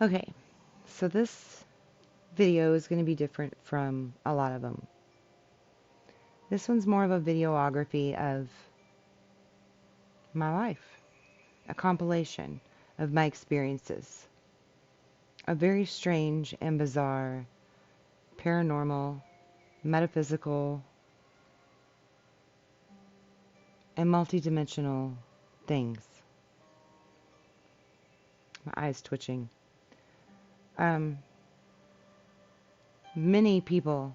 Okay, so this video is going to be different from a lot of them. This one's more of a videography of my life, a compilation of my experiences, a very strange and bizarre, paranormal, metaphysical, and multidimensional things. My eyes twitching. Many people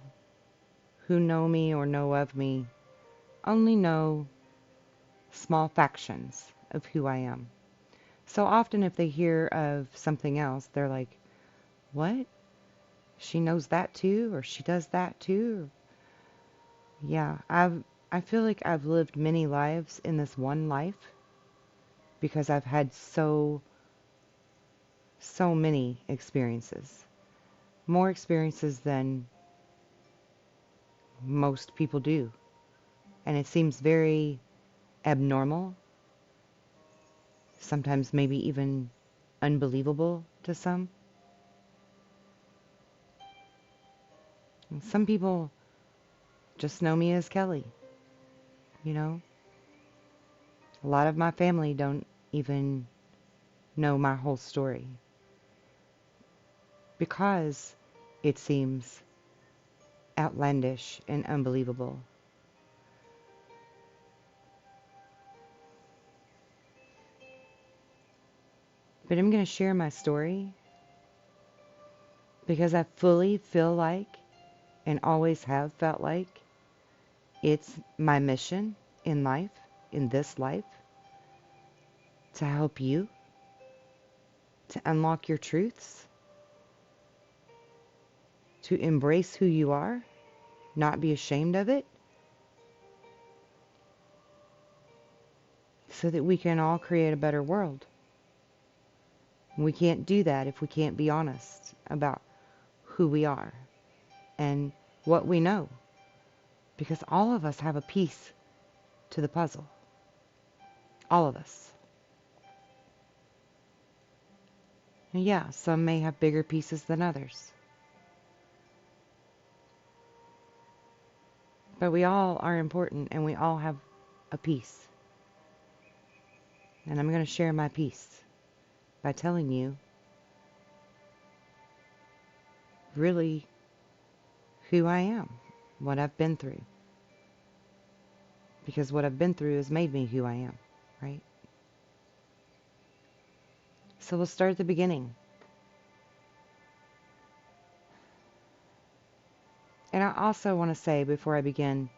who know me or know of me only know small factions of who I am. So often if they hear of something else, they're like, what? She knows that too? Or she does that too? Yeah, I feel like I've lived many lives in this one life because I've had so many experiences. More experiences than most people do. And it seems very abnormal, sometimes maybe even unbelievable to some. And some people just know me as Kelly, you know? A lot of my family don't even know my whole story because it seems outlandish and unbelievable. But I'm going to share my story because I fully feel like, and always have felt like, it's my mission in life, in this life, to help you, to unlock your truths, to embrace who you are, not be ashamed of it, so that we can all create a better world. We can't do that if we can't be honest about who we are and what we know, because all of us have a piece to the puzzle. All of us. And yeah, some may have bigger pieces than others. But we all are important and we all have a piece. And I'm going to share my piece by telling you really who I am, what I've been through. Because what I've been through has made me who I am, right? So we'll start at the beginning. And I also want to say before I begin,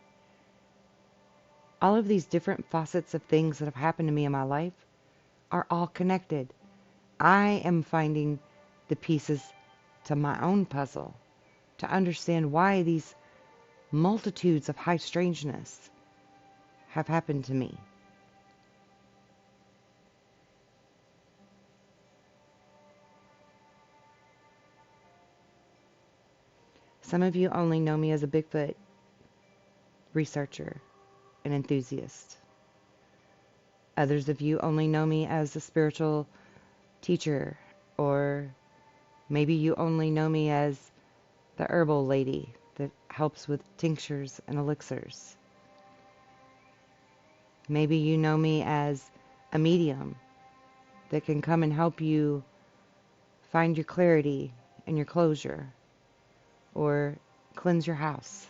all of these different facets of things that have happened to me in my life are all connected. I am finding the pieces to my own puzzle to understand why these multitudes of high strangeness have happened to me. Some of you only know me as a Bigfoot researcher and enthusiast. Others of you only know me as a spiritual teacher, or maybe you only know me as the herbal lady that helps with tinctures and elixirs. Maybe you know me as a medium that can come and help you find your clarity and your closure, or cleanse your house.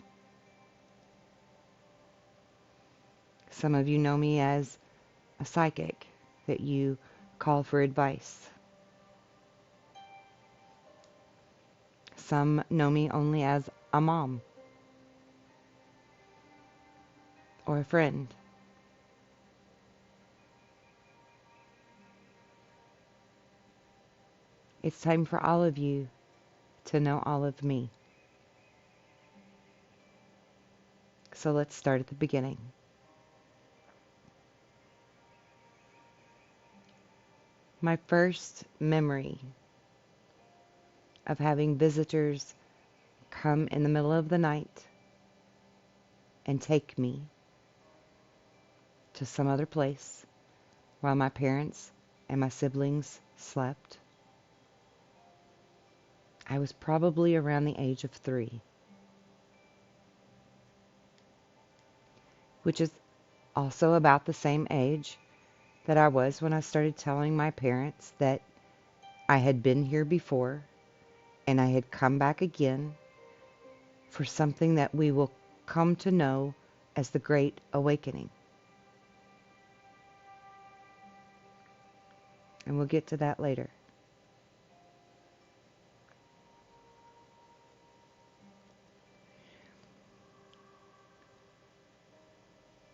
Some of you know me as a psychic that you call for advice. Some know me only as a mom or a friend. It's time for all of you to know all of me. So let's start at the beginning. My first memory of having visitors come in the middle of the night and take me to some other place while my parents and my siblings slept I was probably around the age of 3, which is also about the same age that I was when I started telling my parents that I had been here before and I had come back again for something that we will come to know as the Great Awakening. And we'll get to that later.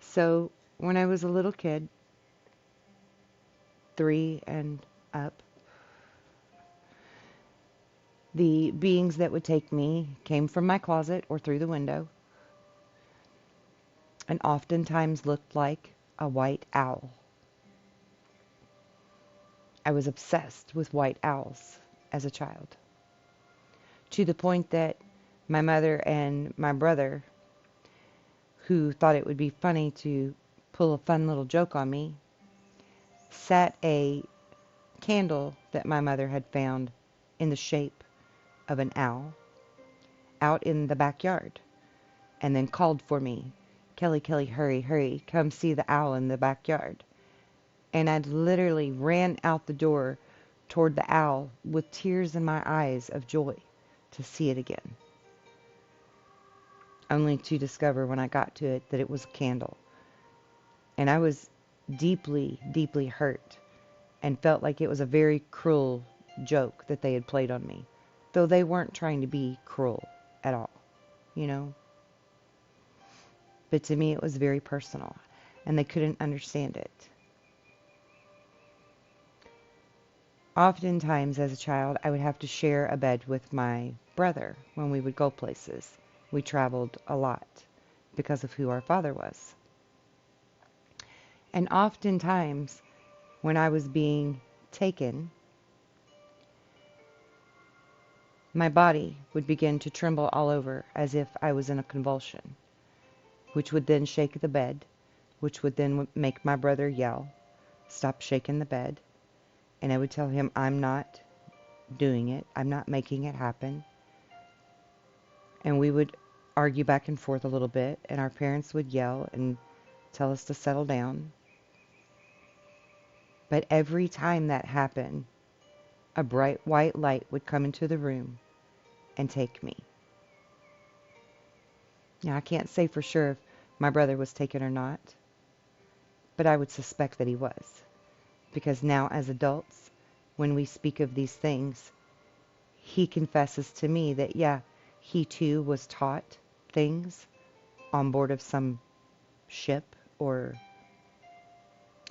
So, when I was a little kid, 3 and up, the beings that would take me came from my closet or through the window, and oftentimes looked like a white owl. I was obsessed with white owls as a child, to the point that my mother and my brother, who thought it would be funny to pull a fun little joke on me, sat a candle that my mother had found in the shape of an owl out in the backyard, and then called for me, "Kelly, Kelly, hurry, hurry, come see the owl in the backyard." And I literally ran out the door toward the owl with tears in my eyes of joy to see it again, only to discover when I got to it that it was a candle. And I was deeply, deeply hurt and felt like it was a very cruel joke that they had played on me, though they weren't trying to be cruel at all, you know. But to me it was very personal, and they couldn't understand it. Oftentimes as a child, I would have to share a bed with my brother when we would go places. We traveled a lot because of who our father was. And oftentimes, when I was being taken, my body would begin to tremble all over as if I was in a convulsion, which would then shake the bed, which would then make my brother yell, "Stop shaking the bed." And I would tell him, "I'm not doing it. I'm not making it happen." And we would argue back and forth a little bit, and our parents would yell and tell us to settle down. But every time that happened, a bright white light would come into the room and take me. Now, I can't say for sure if my brother was taken or not, but I would suspect that he was. Because now, as adults, when we speak of these things, he confesses to me that, yeah, he too was taught things on board of some ship or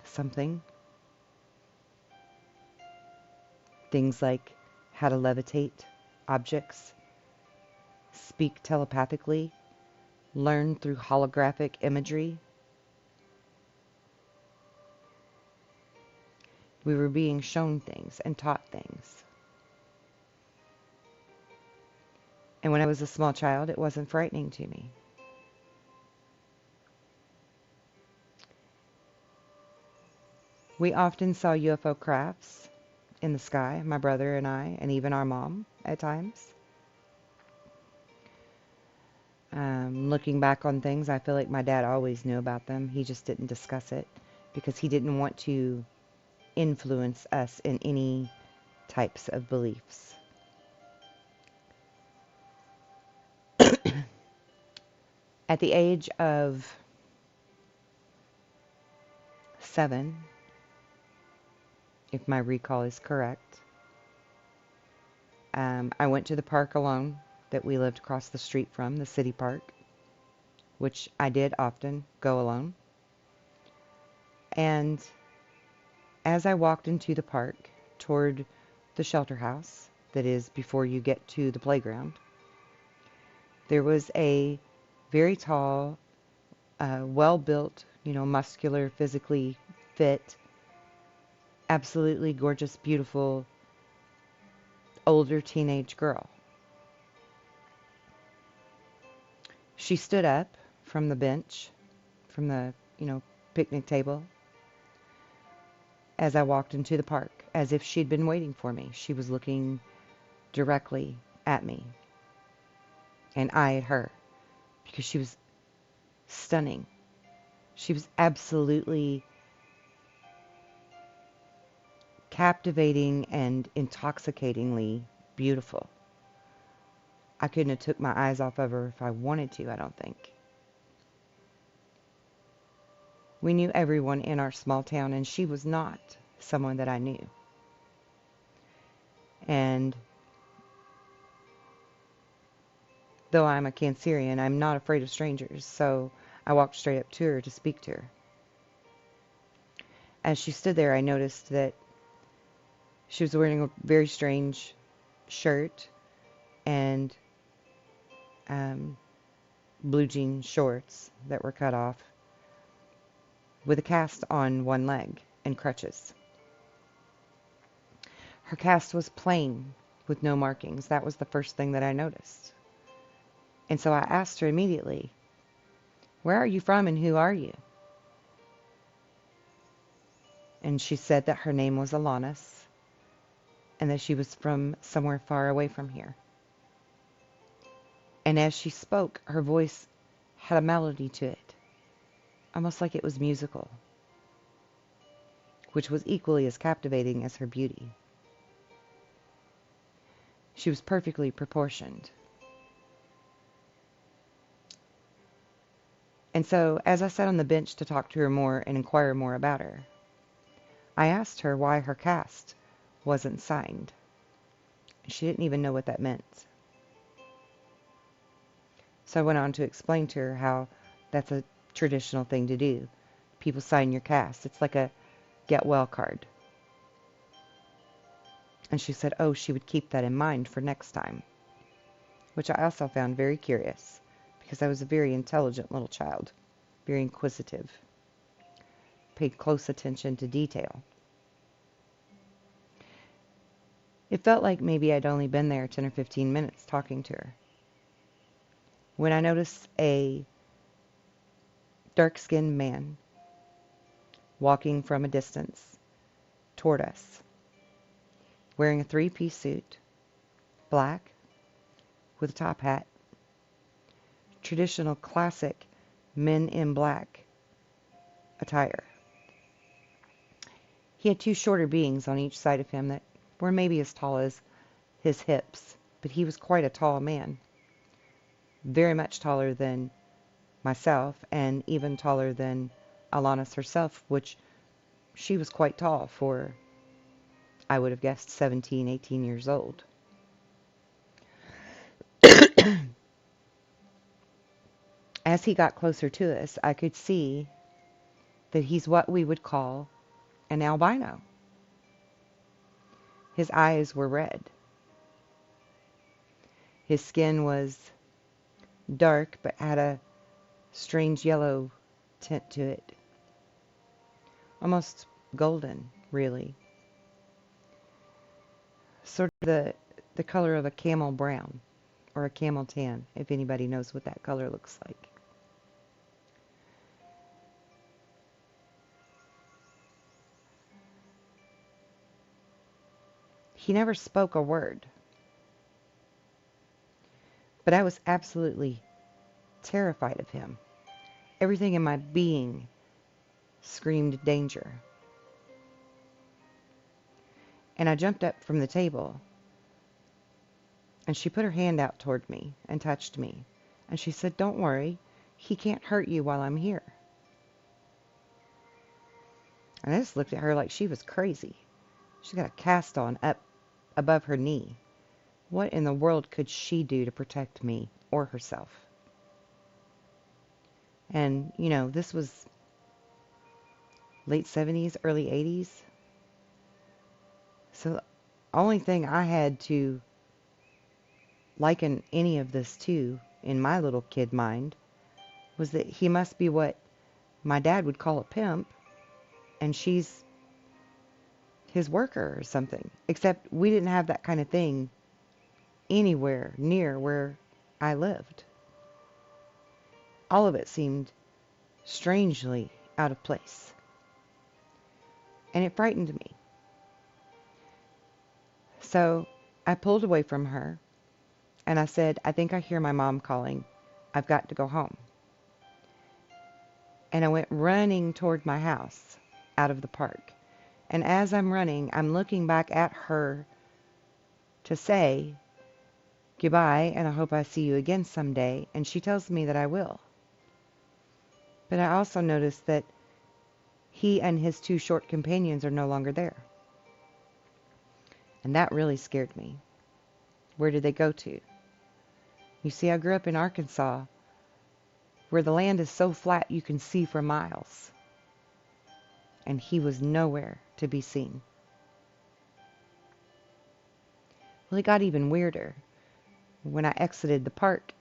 something. Things like how to levitate objects, speak telepathically, learn through holographic imagery. We were being shown things and taught things. And when I was a small child, it wasn't frightening to me. We often saw UFO crafts in the sky, my brother and I, and even our mom at times. Looking back on things, I feel like my dad always knew about them. He just didn't discuss it because he didn't want to influence us in any types of beliefs. At the age of 7, if my recall is correct, I went to the park alone that we lived across the street from, the city park, which I did often go alone. And as I walked into the park toward the shelter house that is before you get to the playground, there was a very tall, well-built, muscular, physically fit, absolutely gorgeous, beautiful, older teenage girl. She stood up from the bench, from the, picnic table, as I walked into the park, as if she'd been waiting for me. She was looking directly at me, and I at her, because she was stunning. She was absolutely captivating and intoxicatingly beautiful. I couldn't have took my eyes off of her if I wanted to, I don't think. We knew everyone in our small town, and she was not someone that I knew. And though I'm a Cancerian, I'm not afraid of strangers, so I walked straight up to her to speak to her. As she stood there, I noticed that she was wearing a very strange shirt and blue jean shorts that were cut off, with a cast on one leg and crutches. Her cast was plain, with no markings. That was the first thing that I noticed. And so I asked her immediately, "Where are you from and who are you?" And she said that her name was Alanis and that she was from somewhere far away from here. And as she spoke, her voice had a melody to it, almost like it was musical, which was equally as captivating as her beauty. She was perfectly proportioned. And so, as I sat on the bench to talk to her more and inquire more about her, I asked her why her cast wasn't signed. She didn't even know what that meant. So I went on to explain to her how that's a traditional thing to do. People sign your cast. It's like a get well card. And she said, oh, she would keep that in mind for next time, which I also found very curious, because I was a very intelligent little child, very inquisitive, paid close attention to detail. It felt like maybe I'd only been there 10 or 15 minutes talking to her, when I noticed a dark-skinned man walking from a distance toward us, wearing a three-piece suit, black, with a top hat, traditional classic men in black attire. He had two shorter beings on each side of him that were maybe as tall as his hips, but he was quite a tall man, very much taller than myself, and even taller than Alanis herself, which she was quite tall for, I would have guessed, 17, 18 years old. As he got closer to us, I could see that he's what we would call an albino. His eyes were red. His skin was dark, but had a strange yellow tint to it. Almost golden, really. Sort of the color of a camel brown, or a camel tan, if anybody knows what that color looks like. He never spoke a word, but I was absolutely terrified of him. Everything in my being screamed danger. And I jumped up from the table, and she put her hand out toward me and touched me. And she said, "Don't worry, he can't hurt you while I'm here." And I just looked at her like she was crazy. She's got a cast on up above her knee. What in the world could she do to protect me or herself? And, you know, this was late 70s, early 80s. So the only thing I had to liken any of this to, in my little kid mind, was that he must be what my dad would call a pimp, and she's his worker or something. Except we didn't have that kind of thing anywhere near where I lived. All of it seemed strangely out of place. And it frightened me. So I pulled away from her, And I said, I think I hear my mom calling. I've got to go home. And I went running toward my house out of the park. And as I'm running, I'm looking back at her to say goodbye, and I hope I see you again someday. And she tells me that I will. But I also noticed that he and his two short companions are no longer there. And that really scared me. Where did they go to? You see, I grew up in Arkansas, where the land is so flat you can see for miles. And he was nowhere to be seen. Well, it got even weirder when I exited the park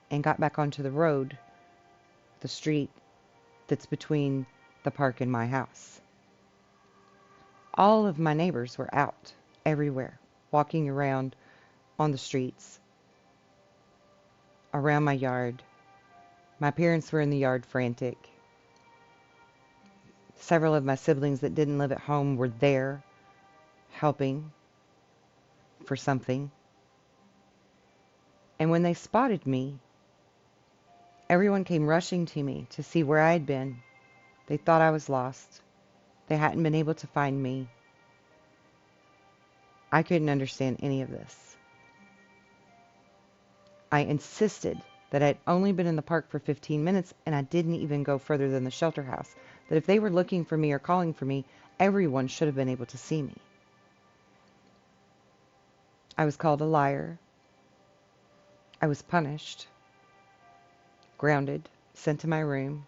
and got back onto the road, the street that's between the park and my house. All of my neighbors were out everywhere, walking around on the streets, around my yard. My parents were in the yard frantic. Several of my siblings that didn't live at home were there, helping for something. And when they spotted me, everyone came rushing to me to see where I had been. They thought I was lost. They hadn't been able to find me. I couldn't understand any of this. I insisted that I'd only been in the park for 15 minutes and I didn't even go further than the shelter house. That if they were looking for me or calling for me, everyone should have been able to see me. I was called a liar. I was punished, grounded, sent to my room.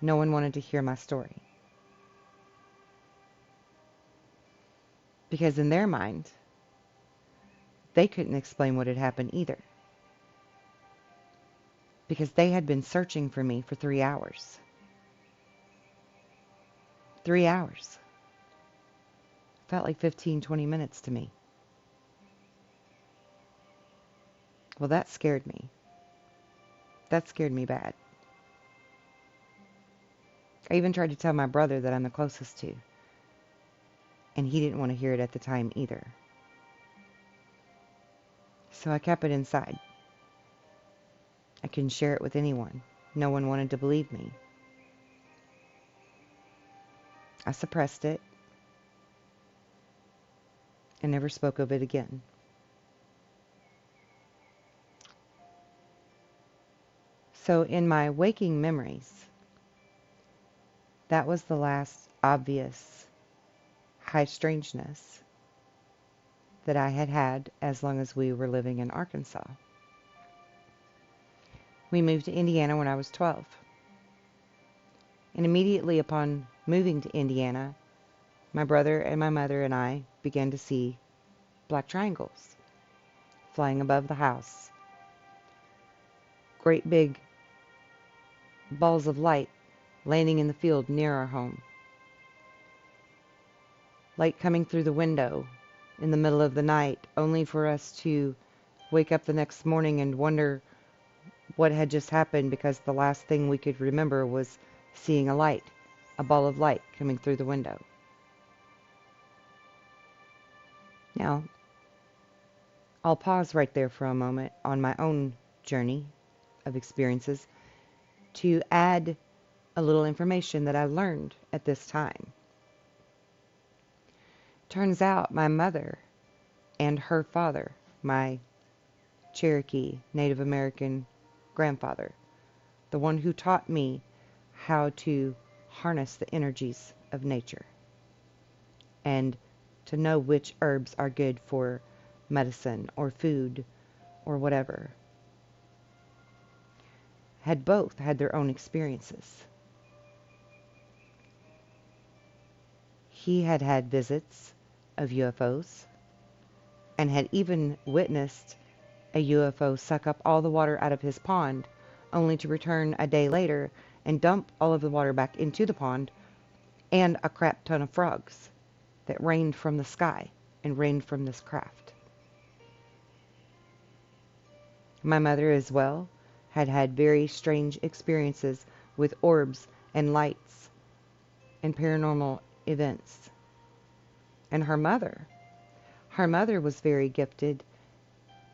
No one wanted to hear my story. Because in their mind, they couldn't explain what had happened either. Because they had been searching for me for 3 hours. 3 hours. Felt like 15, 20 minutes to me. Well, that scared me. That scared me bad. I even tried to tell my brother that I'm the closest to. And he didn't want to hear it at the time either. So I kept it inside. I couldn't share it with anyone. No one wanted to believe me. I suppressed it and never spoke of it again. So in my waking memories, that was the last obvious high strangeness that I had had as long as we were living in Arkansas. We moved to Indiana when I was 12. And immediately upon moving to Indiana, my brother and my mother and I began to see black triangles flying above the house. Great big balls of light landing in the field near our home. Light coming through the window in the middle of the night, only for us to wake up the next morning and wonder what had just happened, because the last thing we could remember was seeing a light, a ball of light coming through the window. Now, I'll pause right there for a moment on my own journey of experiences to add a little information that I learned at this time. Turns out my mother and her father, my Cherokee Native American grandfather, the one who taught me how to harness the energies of nature and to know which herbs are good for medicine or food or whatever, had both had their own experiences. He had had visits of UFOs and had even witnessed a UFO suck up all the water out of his pond, only to return a day later and dump all of the water back into the pond and a crap ton of frogs that rained from the sky and rained from this craft. My mother as well had had very strange experiences with orbs and lights and paranormal events. And her mother was very gifted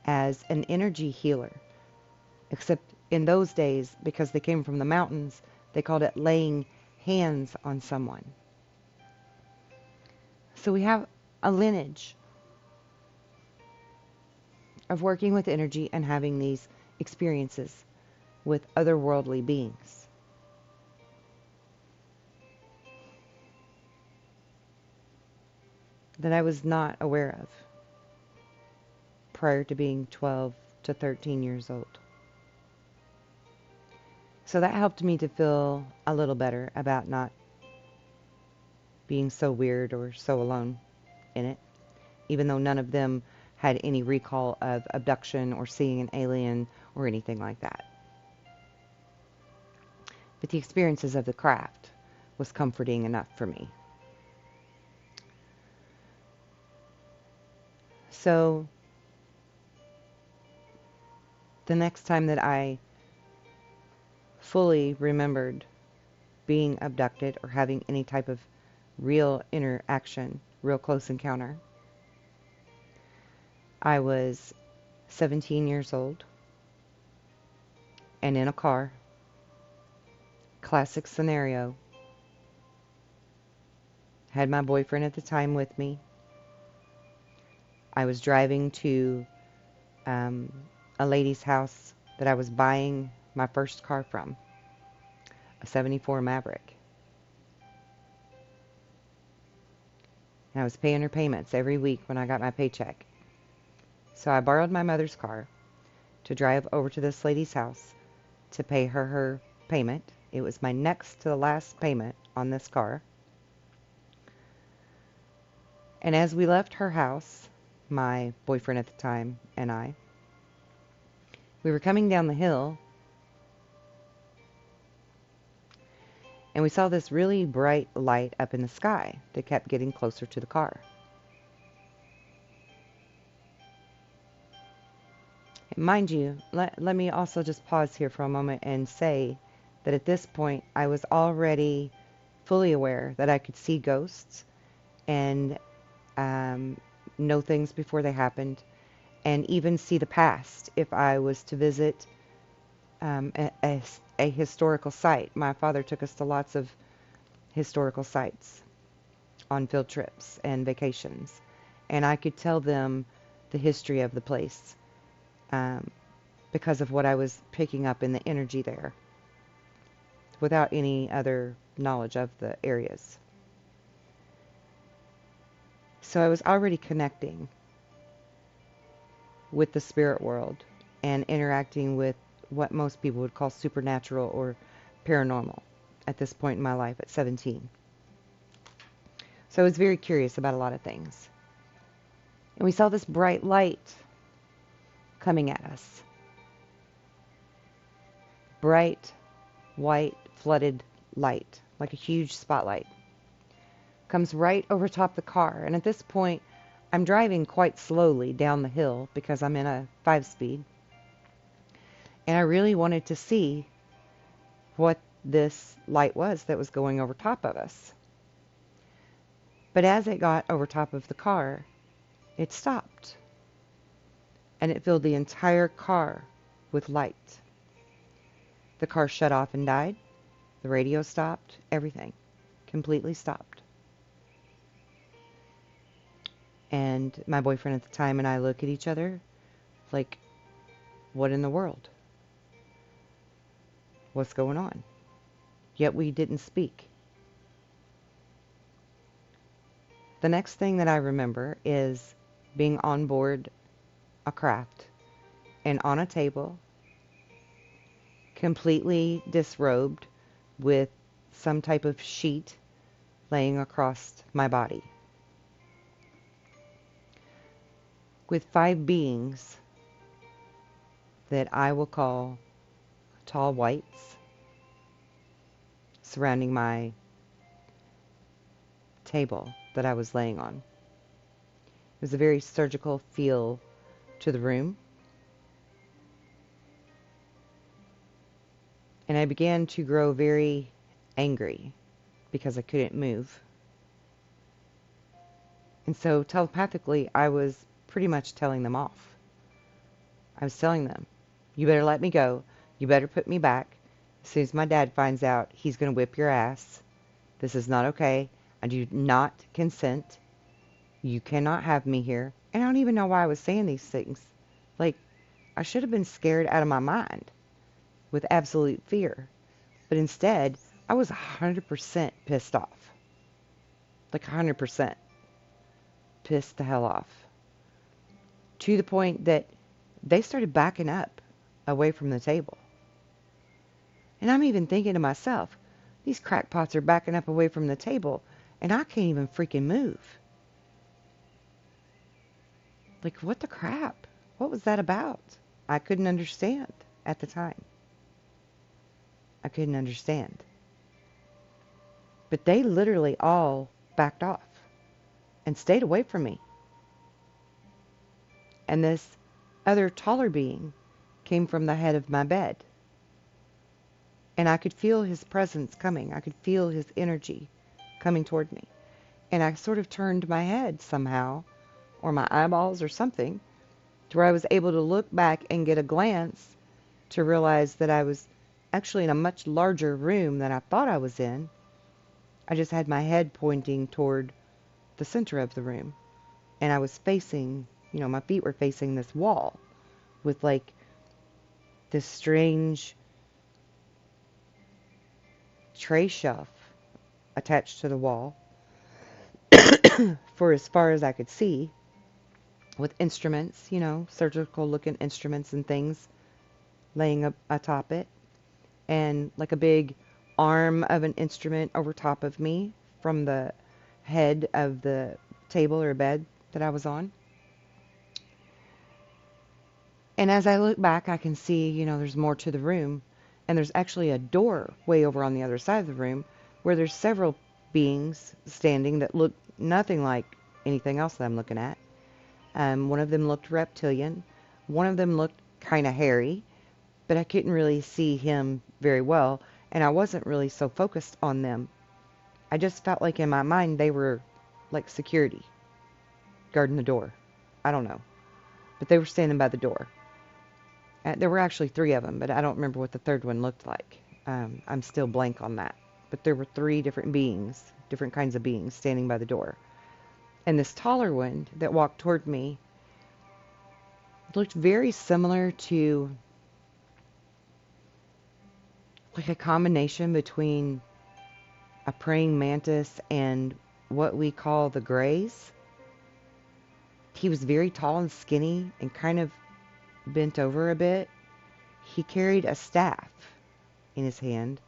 as an energy healer. Except in those days, because they came from the mountains, they called it laying hands on someone. So we have a lineage of working with energy and having these experiences with otherworldly beings. That I was not aware of prior to being 12 to 13 years old. So that helped me to feel a little better about not being so weird or so alone in it, even though none of them had any recall of abduction or seeing an alien or anything like that. But the experiences of the craft was comforting enough for me. So the next time that I fully remembered being abducted or having any type of real interaction, real close encounter, I was 17 years old and in a car. Classic scenario. Had my boyfriend at the time with me. I was driving to a lady's house that I was buying my first car from, a 74 Maverick. And I was paying her payments every week when I got my paycheck. So I borrowed my mother's car to drive over to this lady's house to pay her payment. It was my next to the last payment on this car. And as we left her house, my boyfriend at the time and I, we were coming down the hill, and we saw this really bright light up in the sky that kept getting closer to the car. And mind you, let me also just pause here for a moment and say that at this point I was already fully aware that I could see ghosts and know things before they happened, and even see the past if I was to visit a historical site. My father took us to lots of historical sites on field trips and vacations, and I could tell them the history of the place because of what I was picking up in the energy there without any other knowledge of the areas. So I was already connecting with the spirit world and interacting with what most people would call supernatural or paranormal at this point in my life at 17. So I was very curious about a lot of things. And we saw this bright light coming at us. Bright, white, flooded light, like a huge spotlight. Comes right over top the car. And at this point, I'm driving quite slowly down the hill because I'm in a 5-speed. And I really wanted to see what this light was that was going over top of us. But as it got over top of the car, it stopped. And it filled the entire car with light. The car shut off and died. The radio stopped. Everything completely stopped. And my boyfriend at the time and I look at each other like, what in the world? What's going on? Yet we didn't speak. The next thing that I remember is being on board a craft and on a table, completely disrobed with some type of sheet laying across my body, with 5 beings that I will call tall whites surrounding my table that I was laying on. It was a very surgical feel to the room. And I began to grow very angry because I couldn't move. And so telepathically, I was pretty much telling them off. I was telling them, you better let me go. You better put me back. As soon as my dad finds out, he's going to whip your ass. This is not okay. I do not consent. You cannot have me here. And I don't even know why I was saying these things. Like, I should have been scared out of my mind with absolute fear. But instead, I was 100% pissed off. Like 100% pissed the hell off. To the point that they started backing up away from the table. And I'm even thinking to myself, these crackpots are backing up away from the table, and I can't even freaking move. Like, what the crap? What was that about? I couldn't understand at the time. I couldn't understand. But they literally all backed off and stayed away from me. And this other taller being came from the head of my bed. And I could feel his presence coming. I could feel his energy coming toward me. And I sort of turned my head somehow, or my eyeballs or something, to where I was able to look back and get a glance to realize that I was actually in a much larger room than I thought I was in. I just had my head pointing toward the center of the room. And I was facing, my feet were facing this wall with like this strange tray shelf attached to the wall for as far as I could see, with instruments, surgical looking instruments and things laying up atop it, and like a big arm of an instrument over top of me from the head of the table or bed that I was on. And as I look back, I can see, there's more to the room, and there's actually a door way over on the other side of the room where there's several beings standing that look nothing like anything else that I'm looking at. One of them looked reptilian. One of them looked kind of hairy, but I couldn't really see him very well, and I wasn't really so focused on them. I just felt like in my mind they were like security, guarding the door. I don't know. But they were standing by the door. There were actually 3 of them, but I don't remember what the third one looked like. I'm still blank on that. But there were 3 different beings, different kinds of beings, standing by the door. And this taller one that walked toward me looked very similar to like a combination between a praying mantis and what we call the Greys. He was very tall and skinny and kind of bent over a bit. He carried a staff in his hand,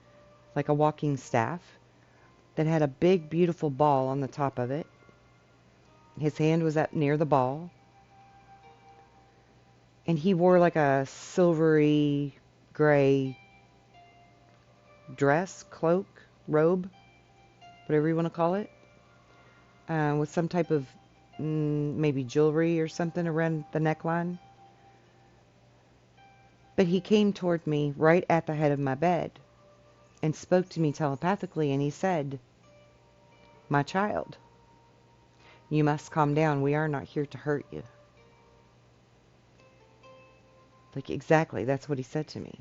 like a walking staff, that had a big, beautiful ball on the top of it. His hand was up near the ball. And he wore like a silvery gray dress, cloak, robe, whatever you want to call it, with some type of maybe jewelry or something around the neckline. But he came toward me right at the head of my bed and spoke to me telepathically, and he said, "My child, you must calm down. We are not here to hurt you." Like, exactly, that's what he said to me.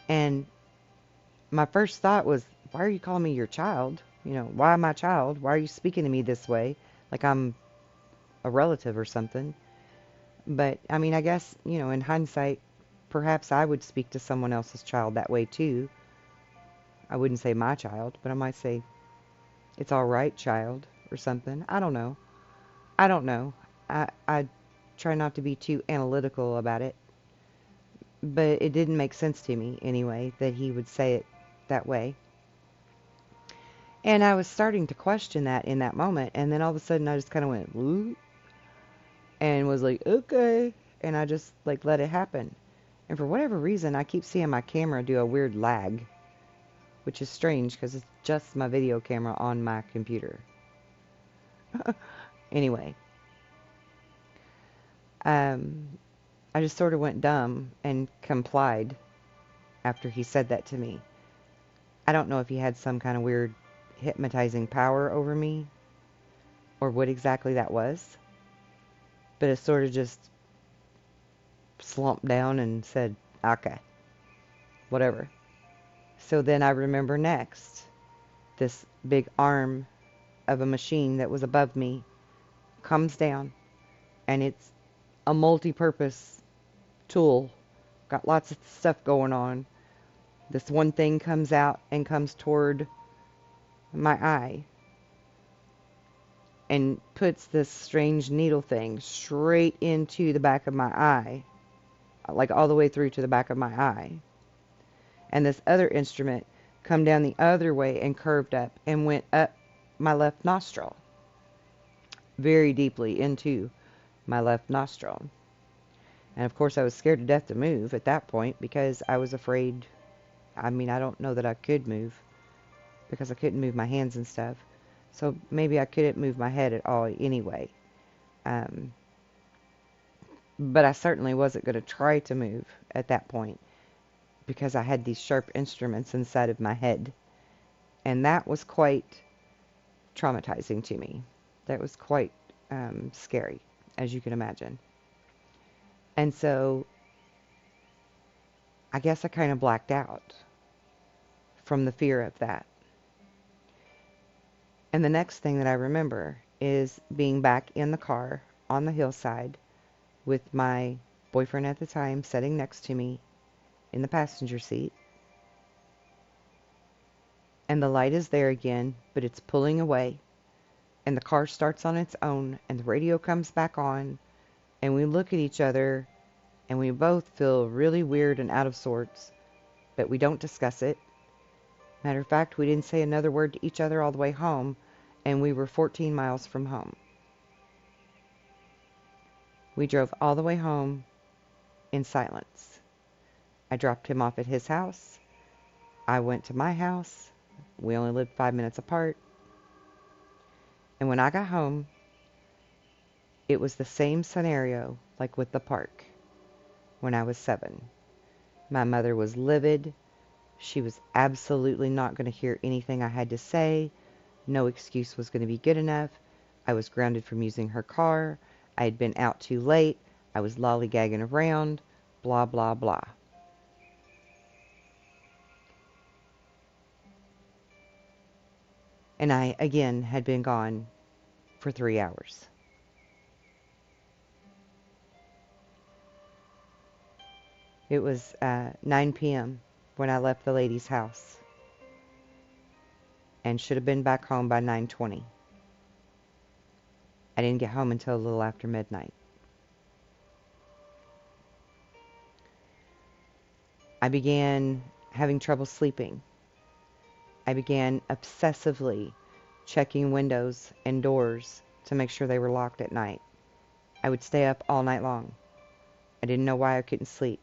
And my first thought was, why are you calling me your child? Why my child? Why are you speaking to me this way? Like I'm a relative or something. But, I mean, I guess, in hindsight, perhaps I would speak to someone else's child that way too. I wouldn't say my child, but I might say, it's all right, child, or something. I don't know. I try not to be too analytical about it. But it didn't make sense to me, anyway, that he would say it that way. And I was starting to question that in that moment, and then all of a sudden I just kind of went, woo, and was like, okay, and I just, like, let it happen. And for whatever reason, I keep seeing my camera do a weird lag, which is strange, because it's just my video camera on my computer. Anyway. I just sort of went dumb and complied after he said that to me. I don't know if he had some kind of weird hypnotizing power over me, or what exactly that was, but it sort of just slumped down and said, okay, whatever. So then I remember next, this big arm of a machine that was above me comes down, and it's a multi-purpose tool. Got lots of stuff going on. This one thing comes out and comes toward my eye and puts this strange needle thing straight into the back of my eye, like all the way through to the back of my eye. And this other instrument come down the other way and curved up and went up my left nostril, very deeply into my left nostril. And of course I was scared to death to move at that point because I was afraid. I mean, I don't know that I could move because I couldn't move my hands and stuff. So maybe I couldn't move my head at all anyway. But I certainly wasn't going to try to move at that point because I had these sharp instruments inside of my head. And that was quite traumatizing to me. That was quite scary, as you can imagine. And so I guess I kind of blacked out from the fear of that. And the next thing that I remember is being back in the car on the hillside with my boyfriend at the time sitting next to me in the passenger seat. And the light is there again, but it's pulling away. And the car starts on its own, and the radio comes back on. And we look at each other, and we both feel really weird and out of sorts, but we don't discuss it. Matter of fact, we didn't say another word to each other all the way home, and we were 14 miles from home. We drove all the way home in silence. I dropped him off at his house. I went to my house. We only lived 5 minutes apart. And when I got home, it was the same scenario like with the park when I was 7. My mother was livid. She was absolutely not going to hear anything I had to say. No excuse was going to be good enough. I was grounded from using her car. I had been out too late. I was lollygagging around. Blah, blah, blah. And I, again, had been gone for 3 hours. It was 9 p.m. when I left the lady's house and should have been back home by 9:20. I didn't get home until a little after midnight. I began having trouble sleeping. I began obsessively checking windows and doors to make sure they were locked at night. I would stay up all night long. I didn't know why I couldn't sleep.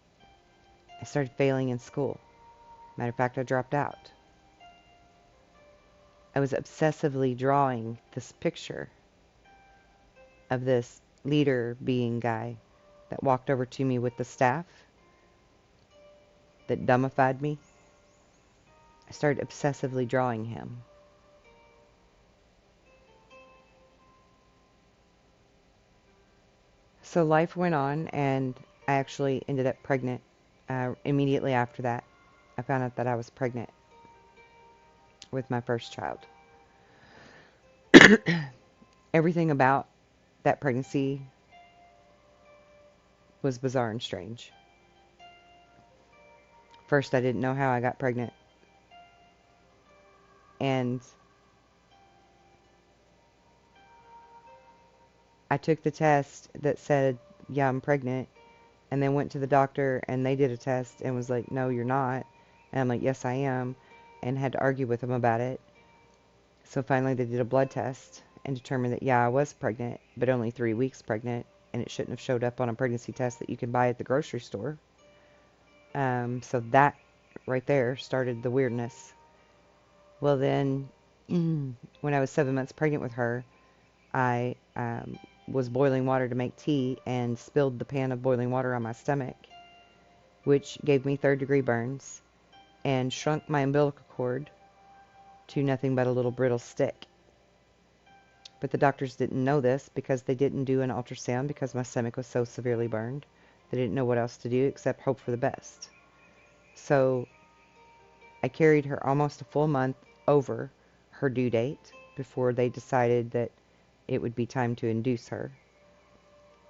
I started failing in school. Matter of fact, I dropped out. I was obsessively drawing this picture of this leader being guy that walked over to me with the staff that dummified me. I started obsessively drawing him. So life went on, and I actually ended up pregnant immediately after that. I found out that I was pregnant with my first child. Everything about that pregnancy was bizarre and strange. First, I didn't know how I got pregnant. And I took the test that said, yeah, I'm pregnant. And then went to the doctor, and they did a test and was like, no, you're not. And I'm like, yes, I am. And had to argue with them about it. So finally they did a blood test and determined that, yeah, I was pregnant, but only 3 weeks pregnant. And it shouldn't have showed up on a pregnancy test that you can buy at the grocery store. So that right there started the weirdness. Well, then, when I was 7 months pregnant with her, I was boiling water to make tea and spilled the pan of boiling water on my stomach, which gave me third-degree burns and shrunk my umbilical cord to nothing but a little brittle stick. But the doctors didn't know this because they didn't do an ultrasound because my stomach was so severely burned. They didn't know what else to do except hope for the best. So I carried her almost a full month over her due date before they decided that it would be time to induce her,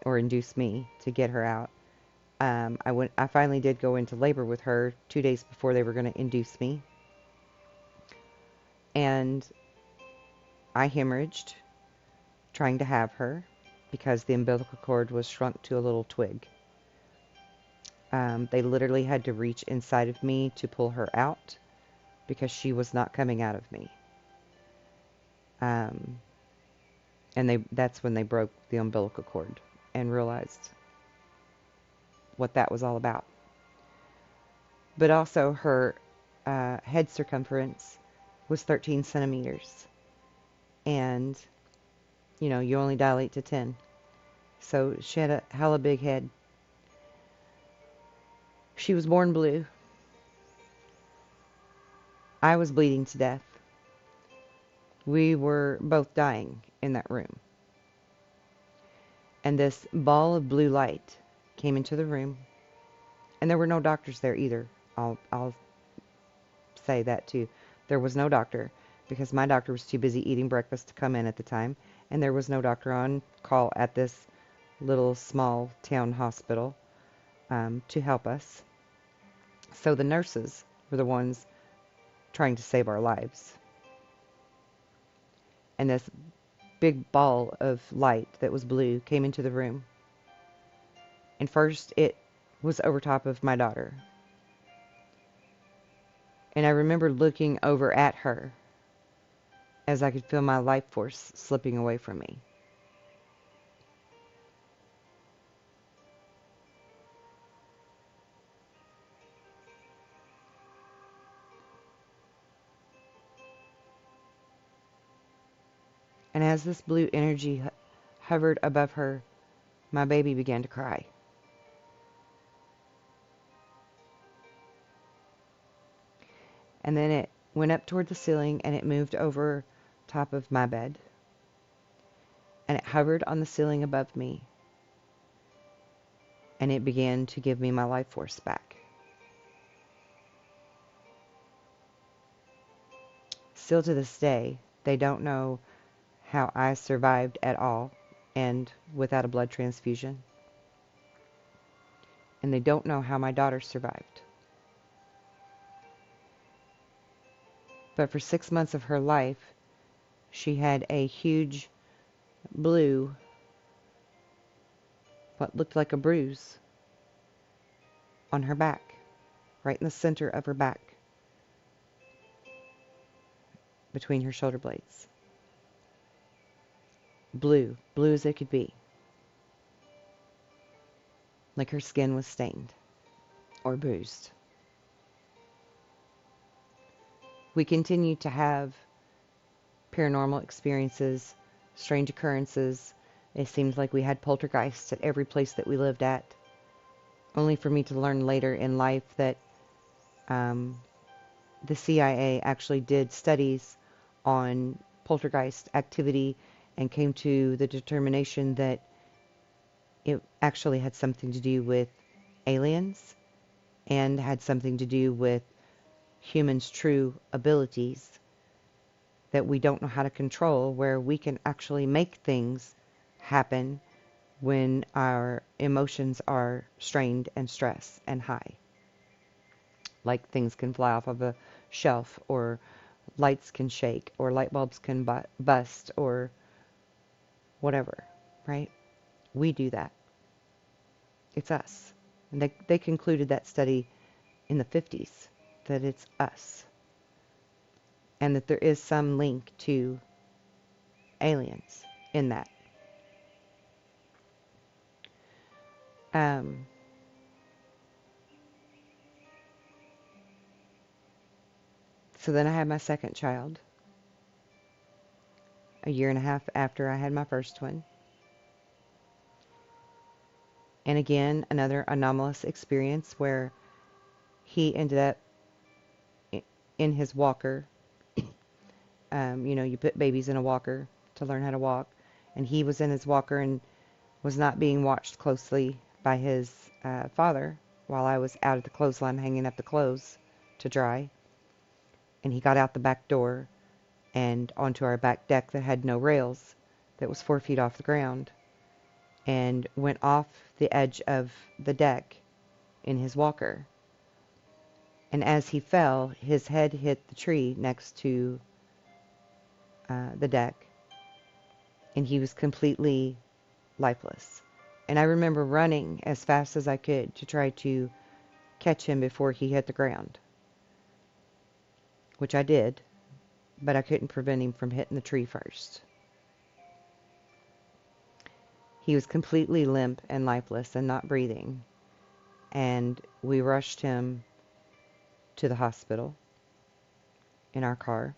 or induce me to get her out. I finally did go into labor with her 2 days before they were going to induce me. And I hemorrhaged trying to have her because the umbilical cord was shrunk to a little twig. They literally had to reach inside of me to pull her out because she was not coming out of me. And that's when they broke the umbilical cord and realized what that was all about. But also her head circumference was 13 centimeters. And, you know, you only dilate to 10. So she had a hella big head. She was born blue. I was bleeding to death. We were both dying in that room. And this ball of blue light came into the room. And there were no doctors there either. I'll say that too. There was no doctor because my doctor was too busy eating breakfast to come in at the time. And there was no doctor on call at this little small town hospital to help us. So the nurses were the ones trying to save our lives. And this big ball of light that was blue came into the room. And first it was over top of my daughter. And I remember looking over at her as I could feel my life force slipping away from me. And as this blue energy hovered above her, my baby began to cry. And then it went up toward the ceiling and it moved over top of my bed. And it hovered on the ceiling above me. And it began to give me my life force back. Still to this day, they don't know how I survived at all and without a blood transfusion. And they don't know how my daughter survived. But for 6 months of her life, she had a huge blue, what looked like a bruise, on her back, right in the center of her back, between her shoulder blades. Blue as it could be. Like her skin was stained or bruised. We continued to have paranormal experiences, strange occurrences. It seemed like we had poltergeists at every place that we lived at. Only for me to learn later in life that the CIA actually did studies on poltergeist activity and came to the determination that it actually had something to do with aliens and had something to do with humans' true abilities that we don't know how to control, where we can actually make things happen when our emotions are strained and stressed and high. Like things can fly off of a shelf, or lights can shake, or light bulbs can bust, or whatever, right? We do that. It's us. And they concluded that study in the 50s, that it's us. And that there is some link to aliens in that. So then I had my second child, a year and a half after I had my first one. And again, another anomalous experience where he ended up in his walker. You put babies in a walker to learn how to walk. And he was in his walker and was not being watched closely by his father while I was out at the clothesline hanging up the clothes to dry. And he got out the back door and onto our back deck that had no rails, that was 4 feet off the ground, and went off the edge of the deck in his walker. And as he fell, his head hit the tree next to the deck, and he was completely lifeless. And I remember running as fast as I could to try to catch him before he hit the ground, which I did, but I couldn't prevent him from hitting the tree first. He was completely limp and lifeless and not breathing, and we rushed him to the hospital in our car,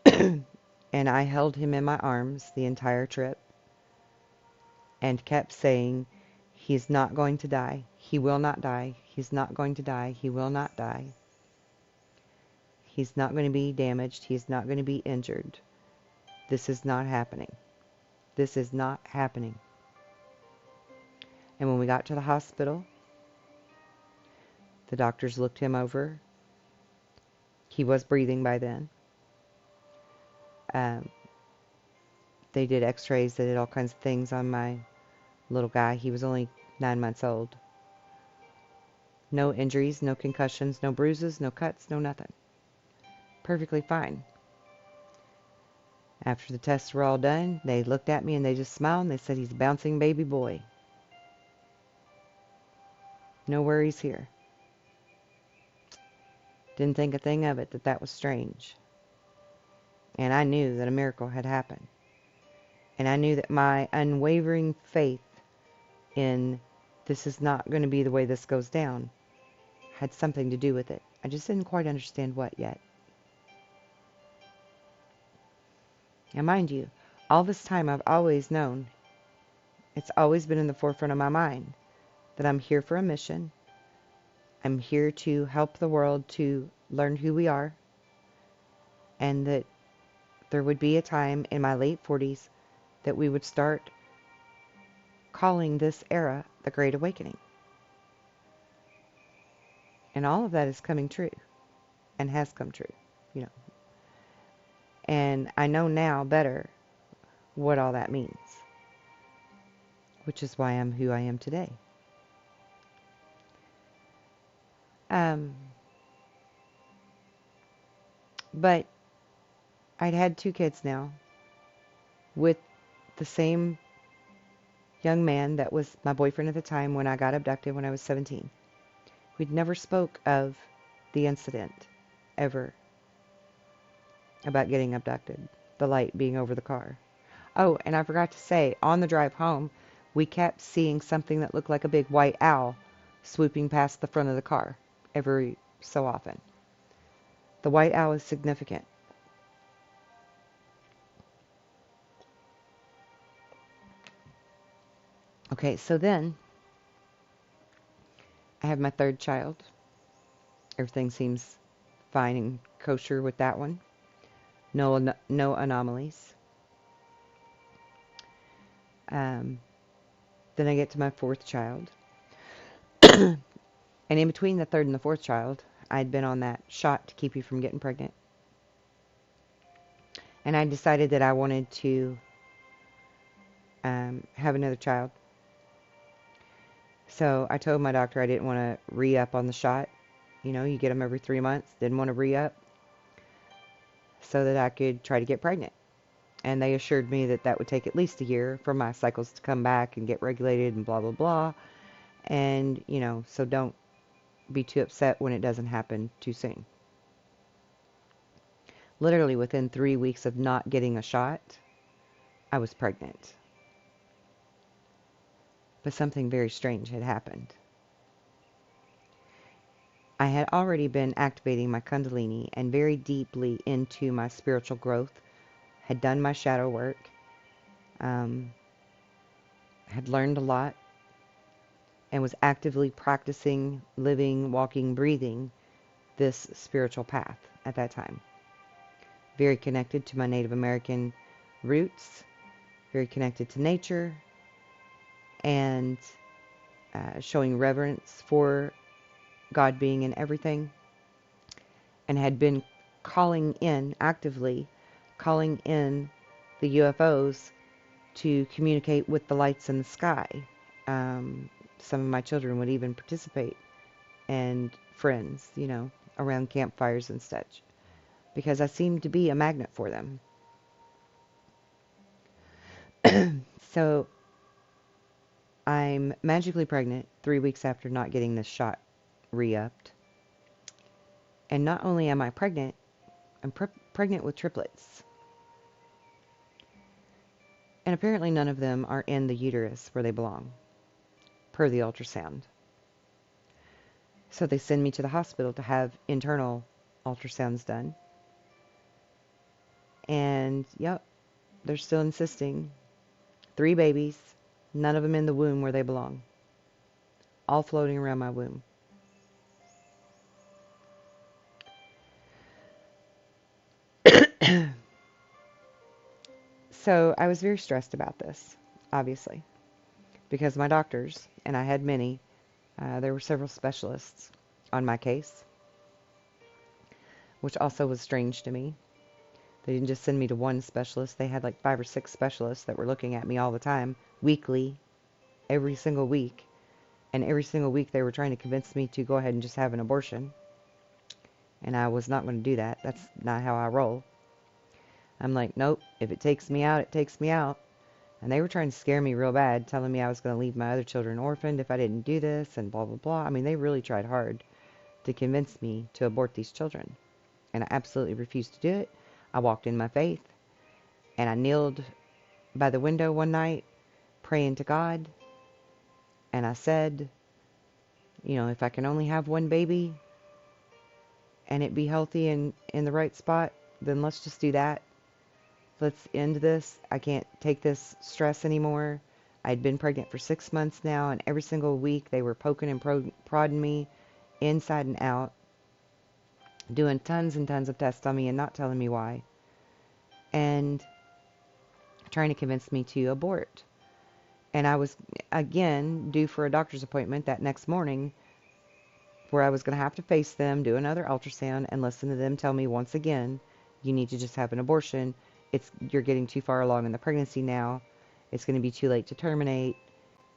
and I held him in my arms the entire trip and kept saying, he's not going to die. He will not die. He's not going to die. He will not die. He's not going to be damaged. He's not going to be injured. This is not happening. This is not happening. And when we got to the hospital, the doctors looked him over. He was breathing by then. They did x-rays. They did all kinds of things on my little guy. He was only 9 months old. No injuries, no concussions, no bruises, no cuts, no nothing. Perfectly fine. After the tests were all done, they looked at me and they just smiled and they said, he's a bouncing baby boy. No worries here. Didn't think a thing of it, that was strange. And I knew that a miracle had happened. And I knew that my unwavering faith in this is not going to be the way this goes down had something to do with it. I just didn't quite understand what yet. And mind you, all this time I've always known, it's always been in the forefront of my mind, that I'm here for a mission. I'm here to help the world to learn who we are, and that there would be a time in my late 40s that we would start calling this era the Great Awakening. And all of that is coming true, and has come true, you know. And I know now better what all that means, which is why I'm who I am today. But I'd had 2 kids now with the same young man that was my boyfriend at the time when I got abducted when I was 17. We'd never spoke of the incident ever about getting abducted, the light being over the car. Oh, and I forgot to say, on the drive home, we kept seeing something that looked like a big white owl swooping past the front of the car every so often. The white owl is significant. Okay, so then I have my 3rd child. Everything seems fine and kosher with that one. No anomalies. Then I get to my 4th child. And in between the 3rd and the 4th child, I'd been on that shot to keep you from getting pregnant. And I decided that I wanted to have another child. So I told my doctor I didn't want to re-up on the shot. You know, you get them every 3 months. Didn't want to re-up so that I could try to get pregnant. And they assured me that that would take at least a year for my cycles to come back and get regulated and blah, blah, blah. And, you know, so don't be too upset when it doesn't happen too soon. Literally within 3 weeks of not getting a shot, I was pregnant. But something very strange had happened. I had already been activating my Kundalini and very deeply into my spiritual growth, had done my shadow work, had learned a lot, and was actively practicing, living, walking, breathing this spiritual path at that time. Very connected to my Native American roots, very connected to nature, and showing reverence for God being in everything, and had been actively calling in the UFOs to communicate with the lights in the sky. Some of my children would even participate, and friends, around campfires and such, because I seemed to be a magnet for them. So I'm magically pregnant 3 weeks after not getting this shot re-upped. And not only am I pregnant, I'm pregnant with triplets. And apparently none of them are in the uterus where they belong, per the ultrasound. So they send me to the hospital to have internal ultrasounds done. And, yep, they're still insisting. 3 babies, none of them in the womb where they belong. All floating around my womb. So I was very stressed about this, obviously, because my doctors, and I had many, there were several specialists on my case, which also was strange to me. They didn't just send me to one specialist. They had like 5 or 6 specialists that were looking at me all the time, weekly, every single week. And every single week they were trying to convince me to go ahead and just have an abortion. And I was not going to do that. That's not how I roll. I'm like, nope, if it takes me out, it takes me out. And they were trying to scare me real bad, telling me I was going to leave my other children orphaned if I didn't do this, and blah, blah, blah. I mean, they really tried hard to convince me to abort these children. And I absolutely refused to do it. I walked in my faith, and I kneeled by the window one night, praying to God. And I said, if I can only have one baby, and it be healthy and in the right spot, then let's just do that. Let's end this. I can't take this stress anymore. I'd been pregnant for 6 months now, and every single week they were poking and prodding me inside and out, doing tons and tons of tests on me and not telling me why, and trying to convince me to abort. And I was, again, due for a doctor's appointment that next morning, where I was going to have to face them, do another ultrasound, and listen to them tell me once again, you need to just have an abortion. You're getting too far along in the pregnancy now. It's going to be too late to terminate.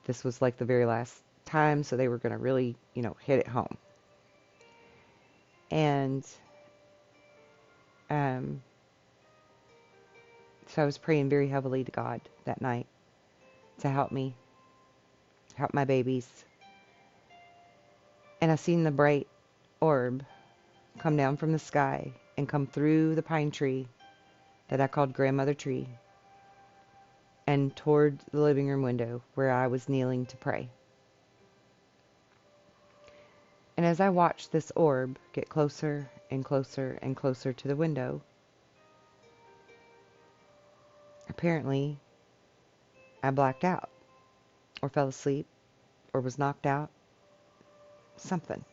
This was like the very last time, so they were going to really, hit it home. And so I was praying very heavily to God that night to help me, help my babies. And I seen the bright orb come down from the sky and come through the pine tree that I called Grandmother Tree and toward the living room window where I was kneeling to pray. And as I watched this orb get closer and closer and closer to the window, apparently I blacked out or fell asleep or was knocked out. Something.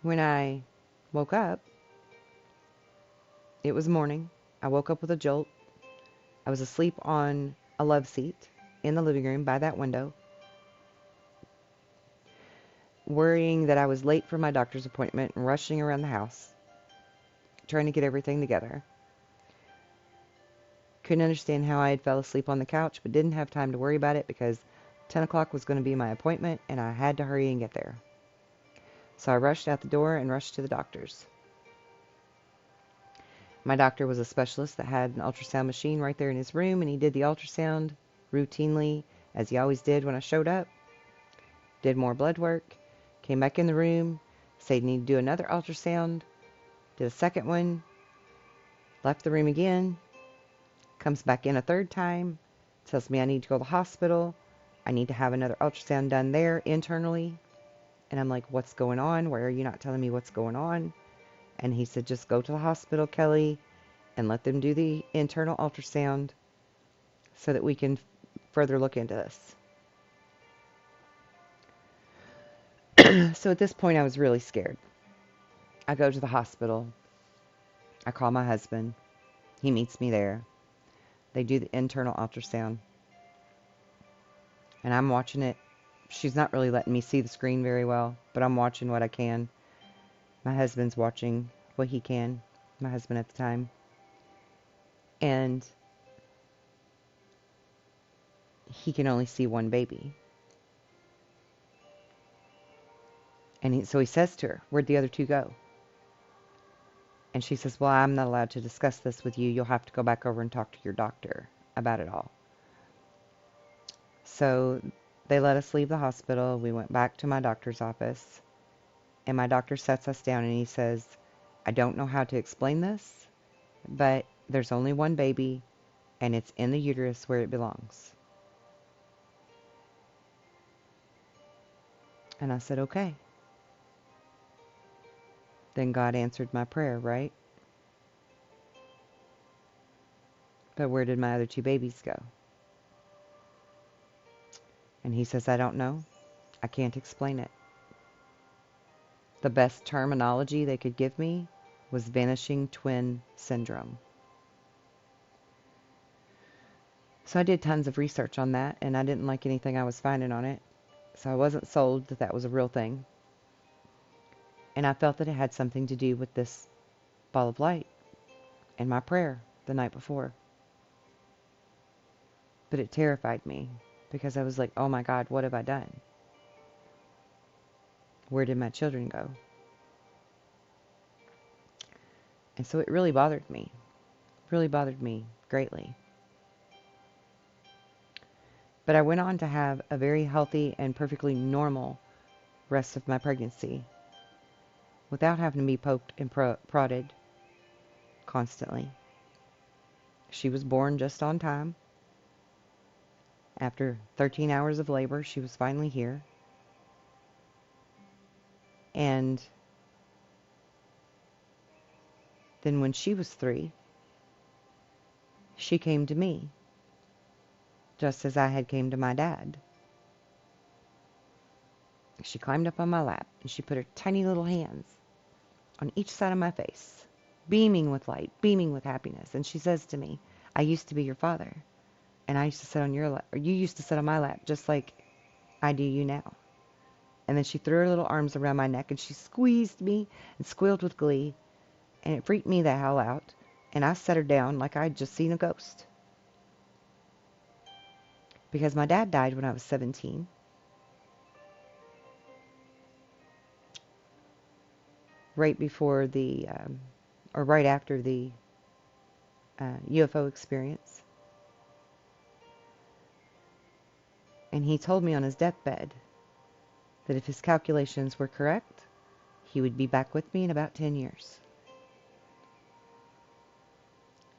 When I woke up, it was morning. I woke up with a jolt. I was asleep on a love seat in the living room by that window, worrying that I was late for my doctor's appointment and rushing around the house, trying to get everything together. Couldn't understand how I had fell asleep on the couch, but didn't have time to worry about it because 10 o'clock was going to be my appointment and I had to hurry and get there. So I rushed out the door and rushed to the doctor's. My doctor was a specialist that had an ultrasound machine right there in his room, and he did the ultrasound routinely, as he always did when I showed up. Did more blood work, came back in the room, said he needed to do another ultrasound, did a second one, left the room again, comes back in a third time, tells me I need to go to the hospital, I need to have another ultrasound done there internally. And I'm like, what's going on? Why are you not telling me what's going on? And he said, just go to the hospital, Kelly, and let them do the internal ultrasound so that we can further look into this. So at this point, I was really scared. I go to the hospital. I call my husband. He meets me there. They do the internal ultrasound. And I'm watching it. She's not really letting me see the screen very well, but I'm watching what I can. My husband's watching what he can, my husband at the time. And he can only see one baby. And so he says to her, "Where'd the other two go?" And she says, "Well, I'm not allowed to discuss this with you. You'll have to go back over and talk to your doctor about it all." So they let us leave the hospital. We went back to my doctor's office. And my doctor sets us down and he says, "I don't know how to explain this, but there's only one baby and it's in the uterus where it belongs." And I said, "Okay." Then God answered my prayer, right? But where did my other two babies go? And he says, "I don't know. I can't explain it." The best terminology they could give me was vanishing twin syndrome. So I did tons of research on that, and I didn't like anything I was finding on it. So I wasn't sold that that was a real thing. And I felt that it had something to do with this ball of light and my prayer the night before. But it terrified me because I was like, oh my God, what have I done? Where did my children go? And so it really bothered me greatly. But I went on to have a very healthy and perfectly normal rest of my pregnancy without having to be poked and prodded constantly. She was born just on time. After 13 hours of labor, she was finally here. And then when she was 3, she came to me, just as I had came to my dad. She climbed up on my lap, and she put her tiny little hands on each side of my face, beaming with light, beaming with happiness. And she says to me, "I used to be your father, and I used to sit on your lap, or you used to sit on my lap, just like I do you now." And then she threw her little arms around my neck, and she squeezed me and squealed with glee, and it freaked me the hell out, and I set her down like I'd just seen a ghost. Because my dad died when I was 17. Right before or right after the UFO experience. And he told me on his deathbed that if his calculations were correct, he would be back with me in about 10 years.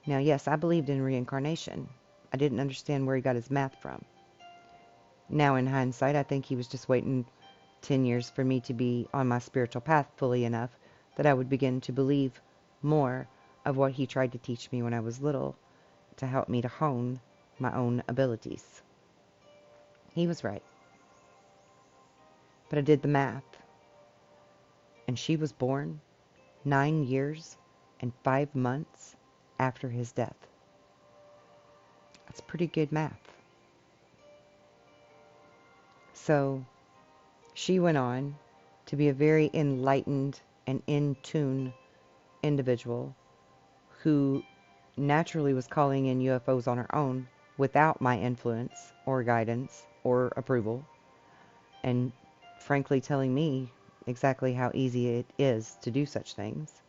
Now, yes, I believed in reincarnation. I didn't understand where he got his math from. Now, in hindsight, I think he was just waiting 10 years for me to be on my spiritual path fully enough that I would begin to believe more of what he tried to teach me when I was little to help me to hone my own abilities. He was right. But I did the math. And she was born 9 years and 5 months after his death. That's pretty good math. So she went on to be a very enlightened and in tune individual who naturally was calling in UFOs on her own without my influence or guidance or approval, and frankly telling me exactly how easy it is to do such things.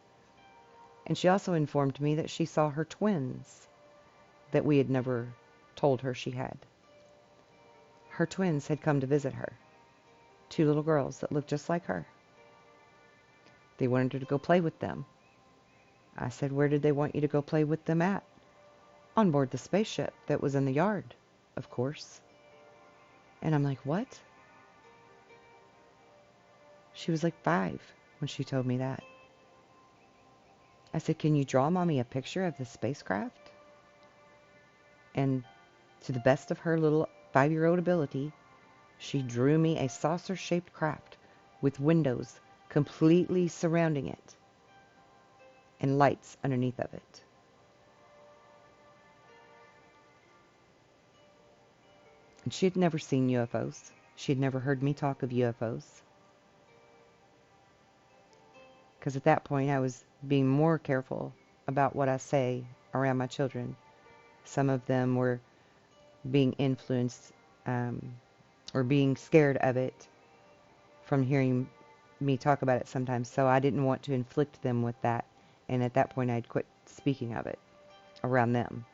And she also informed me that she saw her twins that we had never told her she had. Her twins had come to visit her. 2 little girls that looked just like her. They wanted her to go play with them. I said, "Where did they want you to go play with them at?" "On board the spaceship that was in the yard, of course." And I'm like, "What?" She was like 5 when she told me that. I said, "Can you draw Mommy a picture of the spacecraft?" And to the best of her little 5-year-old ability, she drew me a saucer-shaped craft with windows completely surrounding it and lights underneath of it. And she had never seen UFOs. She had never heard me talk of UFOs. Because at that point I was being more careful about what I say around my children. Some of them were being influenced or being scared of it from hearing me talk about it sometimes. So I didn't want to inflict them with that. And at that point I'd quit speaking of it around them.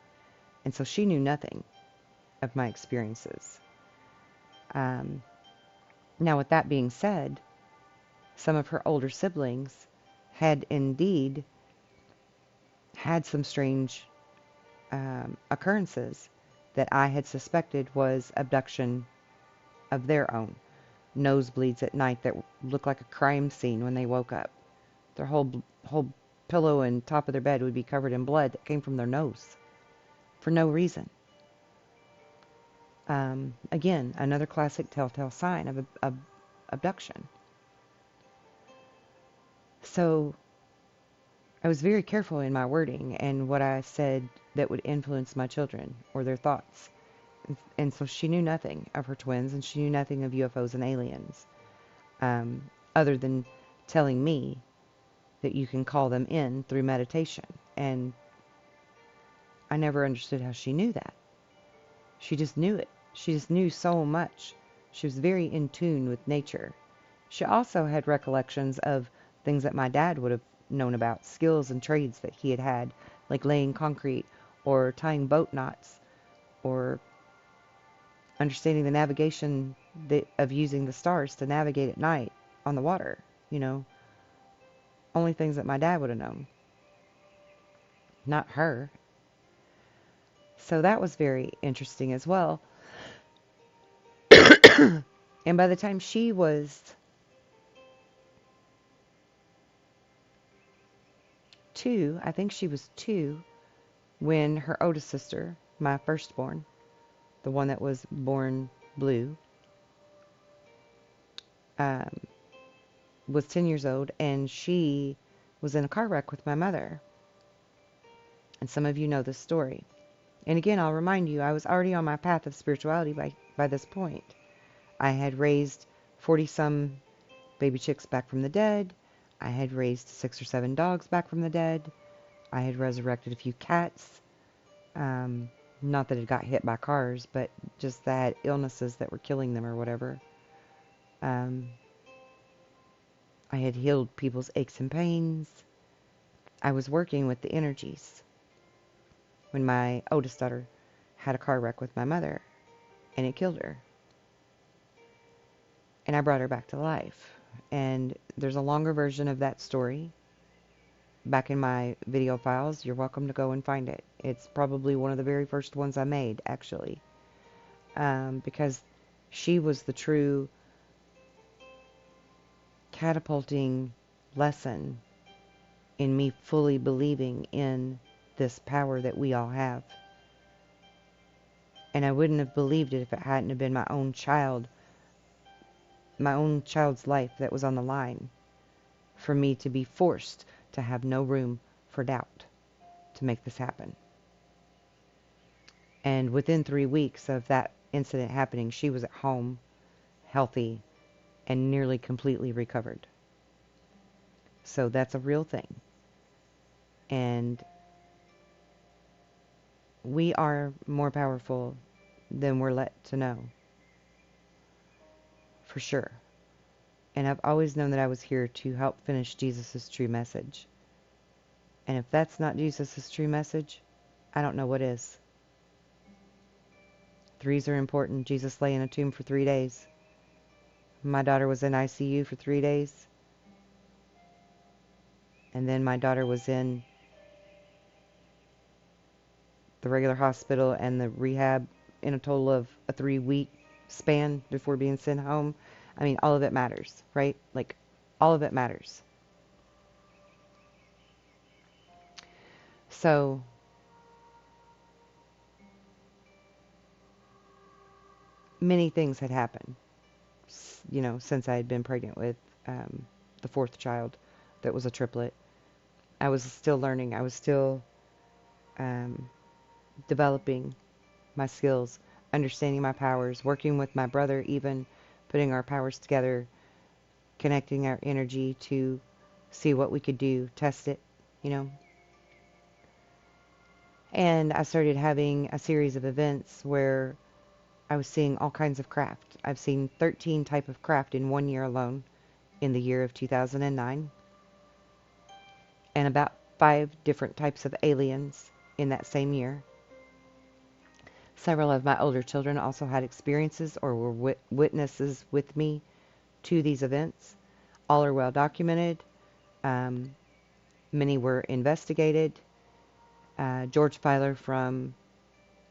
And so she knew nothing of my experiences. Now, with that being said, some of her older siblings had indeed had some strange occurrences that I had suspected was abduction of their own. Nosebleeds at night that looked like a crime scene when they woke up. Their whole pillow and top of their bed would be covered in blood that came from their nose for no reason. Again, another classic telltale sign of abduction. So I was very careful in my wording and what I said that would influence my children or their thoughts. And so she knew nothing of her twins, and she knew nothing of UFOs and aliens, other than telling me that you can call them in through meditation. And I never understood how she knew that. She just knew it. She just knew so much. She was very in tune with nature. She also had recollections of things that my dad would have known about, skills and trades that he had had, like laying concrete or tying boat knots or understanding the navigation of using the stars to navigate at night on the water, only things that my dad would have known, not her. So that was very interesting as well. And by the time she was 2, I think she was 2, when her oldest sister, my firstborn, the one that was born blue, was 10 years old, and she was in a car wreck with my mother. And some of you know this story. And again, I'll remind you, I was already on my path of spirituality by this point. I had raised 40-some baby chicks back from the dead. I had raised 6 or 7 dogs back from the dead. I had resurrected a few cats. Not that it got hit by cars, but just that illnesses that were killing them or whatever. I had healed people's aches and pains. I was working with the energies when my oldest daughter had a car wreck with my mother, and it killed her. And I brought her back to life. And there's a longer version of that story back in my video files. You're welcome to go and find it. It's probably one of the very first ones I made, actually. Because she was the true catapulting lesson in me fully believing in this power that we all have. And I wouldn't have believed it if it hadn't have been my own child's life that was on the line for me to be forced to have no room for doubt to make this happen. And within 3 weeks of that incident happening, she was at home, healthy, and nearly completely recovered. So that's a real thing. And we are more powerful than we're let to know. For sure. And I've always known that I was here to help finish Jesus' true message. And if that's not Jesus' true message, I don't know what is. 3s are important. Jesus lay in a tomb for 3 days. My daughter was in ICU for 3 days. And then my daughter was in the regular hospital and the rehab in a total of a 3-week span before being sent home. I mean, all of it matters, right? Like, all of it matters. So, many things had happened, since I had been pregnant with the 4th child that was a triplet. I was still learning. I was still developing my skills understanding my powers, working with my brother, even putting our powers together, connecting our energy to see what we could do, test it, you know. And I started having a series of events where I was seeing all kinds of craft. I've seen 13 type of craft in 1 year alone in the year of 2009, and about 5 different types of aliens in that same year. Several of my older children also had experiences or were witnesses with me to these events. All are well documented. Um, Many were investigated. George Filer from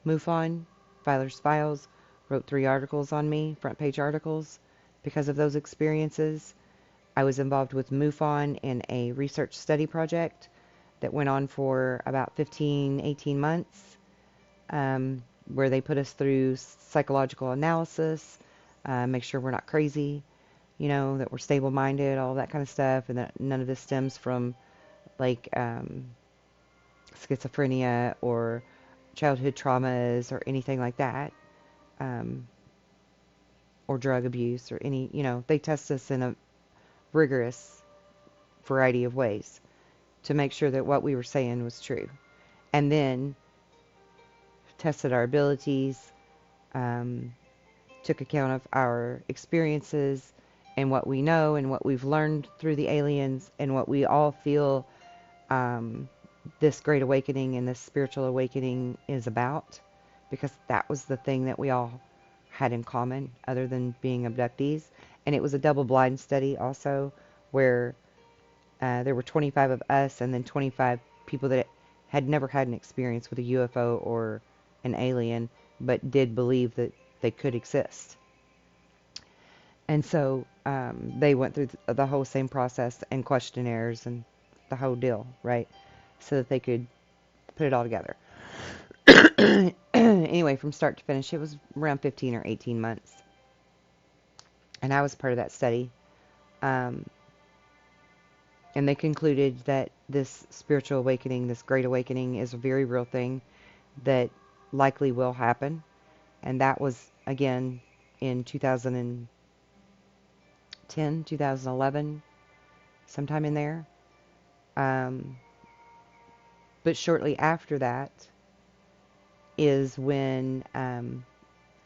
MUFON, Filer's Files, wrote 3 articles on me, front page articles, because of those experiences. I was involved with MUFON in a research study project that went on for about 15, 18 months, where they put us through psychological analysis, make sure we're not crazy, you know, that we're stable-minded, all that kind of stuff, and that none of this stems from, like, schizophrenia or childhood traumas or anything like that, or drug abuse or any, you know, they test us in a rigorous variety of ways to make sure that what we were saying was true. And then tested our abilities, took account of our experiences and what we know and what we've learned through the aliens and what we all feel this great awakening and this spiritual awakening is about, because that was the thing that we all had in common other than being abductees. And it was a double-blind study also, where there were 25 of us and then 25 people that had never had an experience with a UFO or an alien, but did believe that they could exist. And so they went through the whole same process and questionnaires and the whole deal, right? So that they could put it all together. Anyway, from start to finish, it was around 15 or 18 months. And I was part of that study. And they concluded that this spiritual awakening, this great awakening, is a very real thing that likely will happen. And that was, again, in 2010, 2011, sometime in there. But shortly after that is when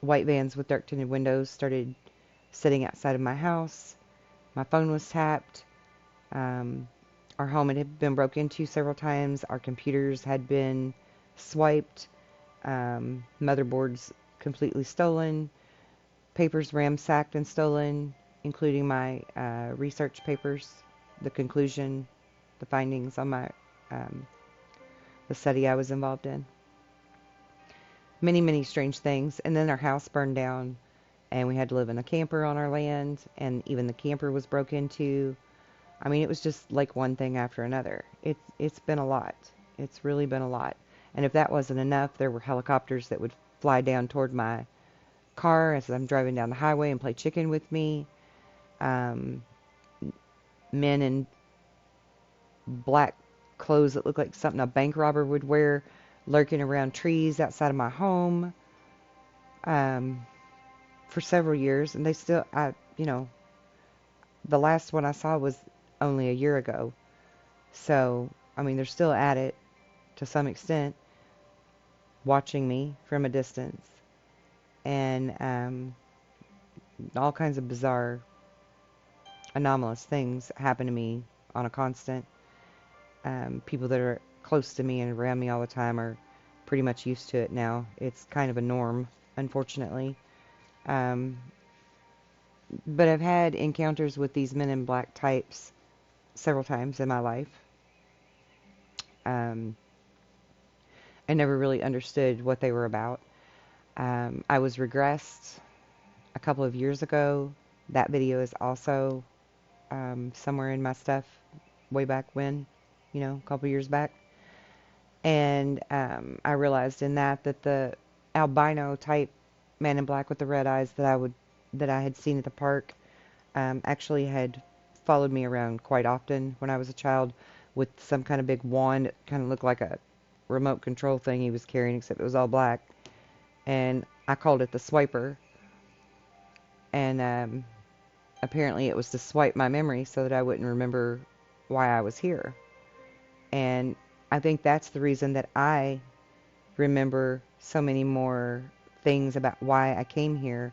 white vans with dark tinted windows started sitting outside of my house. My phone was tapped. Our home had been broken into several times. Our computers had been swiped. Motherboards completely stolen. Papers ransacked and stolen, including my research papers, the conclusion, the findings on my the study I was involved in. Many, many strange things. And then our house burned down, and we had to live in a camper on our land, and even the camper was broke into. I mean, it was just like one thing after another. It's been a lot. It's really been a lot. And if that wasn't enough, there were helicopters that would fly down toward my car as I'm driving down the highway and play chicken with me. Men in black clothes that looked like something a bank robber would wear, lurking around trees outside of my home for several years. And they still, the last one I saw was only a year ago. So, I mean, they're still at it to some extent, watching me from a distance. And all kinds of bizarre, anomalous things happen to me on a constant. People that are close to me and around me all the time are pretty much used to it now. It's kind of a norm, unfortunately. But I've had encounters with these men in black types several times in my life. I never really understood what they were about. I was regressed a couple of years ago. That video is also somewhere in my stuff way back when, a couple years back. And I realized in that the albino type man in black with the red eyes that I had seen at the park actually had followed me around quite often when I was a child, with some kind of big wand. It kind of looked like a remote control thing he was carrying, except it was all black. And I called it the swiper, and apparently it was to swipe my memory so that I wouldn't remember why I was here. And I think that's the reason that I remember so many more things about why I came here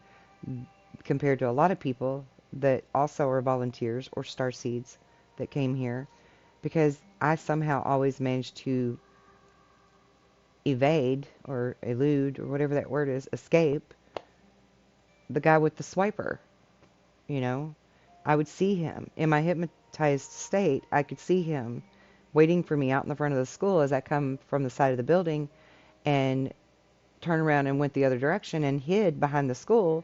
compared to a lot of people that also are volunteers or starseeds that came here, because I somehow always managed to evade or elude or whatever that word is, escape the guy with the swiper, you know. I would see him in my hypnotized state. I could see him waiting for me out in the front of the school as I come from the side of the building, and turned around and went the other direction and hid behind the school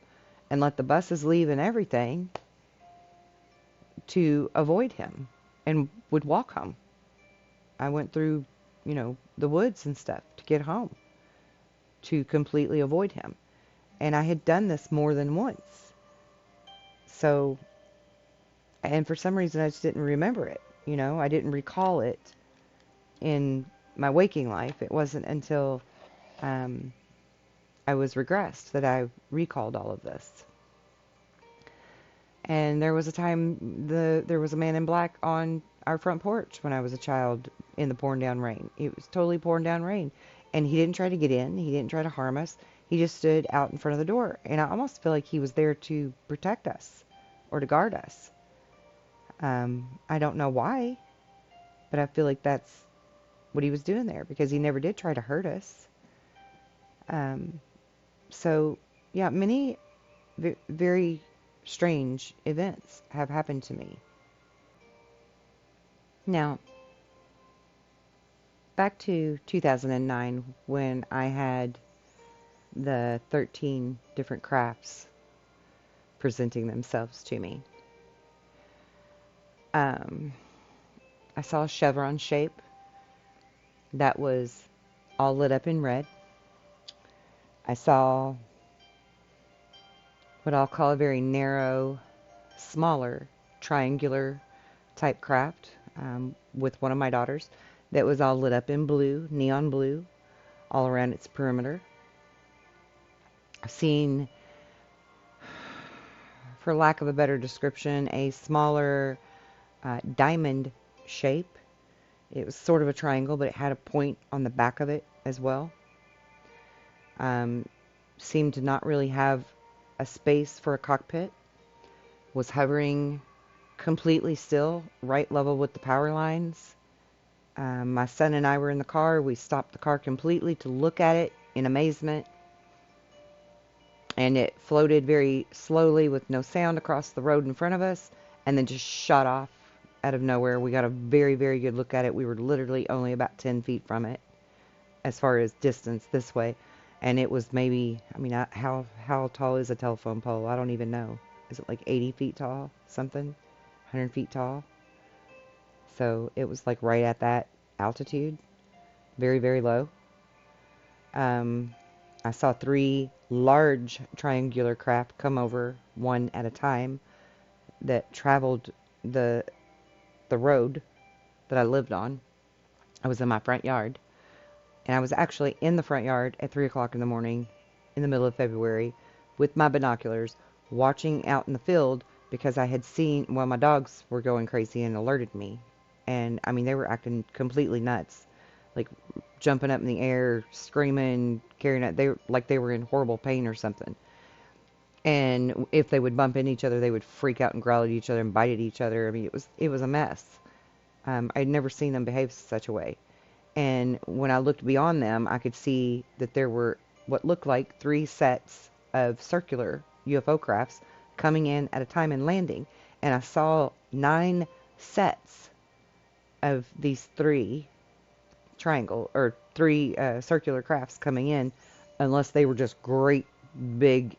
and let the buses leave and everything to avoid him, and would walk home. I went through, the woods and stuff to get home to completely avoid him. And I had done this more than once. So, and for some reason I just didn't remember it. I didn't recall it in my waking life. It wasn't until I was regressed that I recalled all of this. And there was a time there was a man in black on our front porch when I was a child in the pouring down rain. It was totally pouring down rain. And he didn't try to get in. He didn't try to harm us. He just stood out in front of the door. And I almost feel like he was there to protect us or to guard us. I don't know why, but I feel like that's what he was doing there, because he never did try to hurt us. So, yeah, many very strange events have happened to me. Now, back to 2009 when I had the 13 different crafts presenting themselves to me. I saw a chevron shape that was all lit up in red. I saw what I'll call a very narrow, smaller, triangular type craft with one of my daughters that was all lit up in blue, neon blue, all around its perimeter. I've seen, for lack of a better description, a smaller diamond shape. It was sort of a triangle, but it had a point on the back of it as well. Seemed to not really have a space for a cockpit. Was hovering completely still, right level with the power lines. My son and I were in the car. We stopped the car completely to look at it in amazement. And it floated very slowly with no sound across the road in front of us, and then just shot off out of nowhere. We got a very, very good look at it. We were literally only about 10 feet from it as far as distance this way. And it was maybe, how tall is a telephone pole? I don't even know. Is it like 80 feet tall? Something? 100 feet tall? So it was like right at that altitude. Very, very low. I saw 3 large triangular craft come over one at a time that traveled the road that I lived on. I was in my front yard, and I was actually in the front yard at 3 o'clock in the morning in the middle of February with my binoculars watching out in the field, because I had seen, well, my dogs were going crazy and alerted me. And they were acting completely nuts, like jumping up in the air, screaming, carrying it. They were in horrible pain or something. And if they would bump into each other, they would freak out and growl at each other and bite at each other. It was a mess. I'd never seen them behave such a way. And when I looked beyond them, I could see that there were what looked like 3 sets of circular UFO crafts coming in at a time and landing. And I saw 9 sets of these 3 circular crafts coming in, unless they were just great big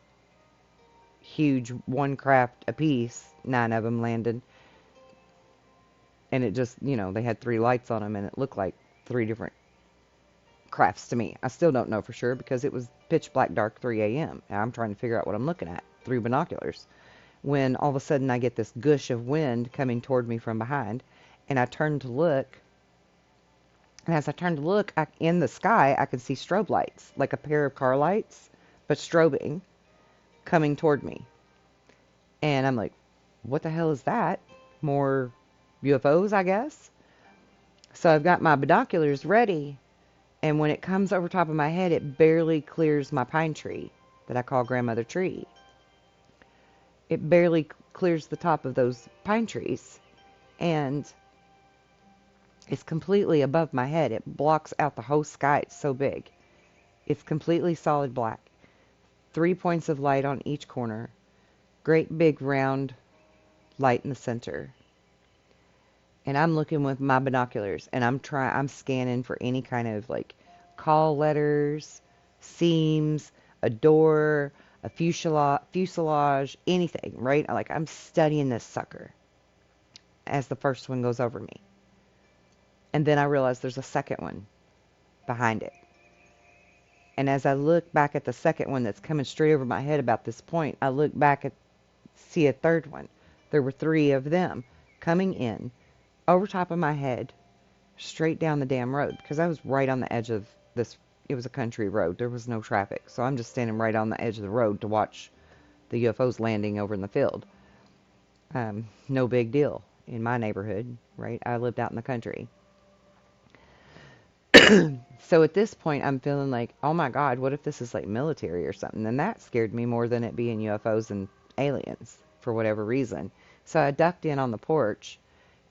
huge one craft apiece. 9 of them landed, and it just, they had 3 lights on them, and it looked like 3 different crafts to me. I still don't know for sure, because it was pitch black dark 3 a.m. and I'm trying to figure out what I'm looking at through binoculars, when all of a sudden I get this gush of wind coming toward me from behind, and I turned to look. And as I turned to look, in the sky, I could see strobe lights, like a pair of car lights but strobing, coming toward me. And I'm like, what the hell is that? More UFOs, I guess? So I've got my binoculars ready, and when it comes over top of my head, it barely clears my pine tree that I call Grandmother Tree. It barely clears the top of those pine trees, and it's completely above my head. It blocks out the whole sky. It's so big. It's completely solid black. 3 points of light on each corner. Great big round light in the center. And I'm looking with my binoculars, and I'm scanning for any kind of like call letters, seams, a door, a fuselage, anything, right? Like I'm studying this sucker as the first one goes over me. And then I realize there's a second one behind it. And as I look back at the second one that's coming straight over my head about this point, I look back at see a third one. There were 3 of them coming in over top of my head, straight down the damn road, because I was right on the edge of this. It was a country road. There was no traffic. So I'm just standing right on the edge of the road to watch the UFOs landing over in the field. No big deal in my neighborhood, right? I lived out in the country. So at this point, I'm feeling like, oh my God, what if this is like military or something? And that scared me more than it being UFOs and aliens for whatever reason. So I ducked in on the porch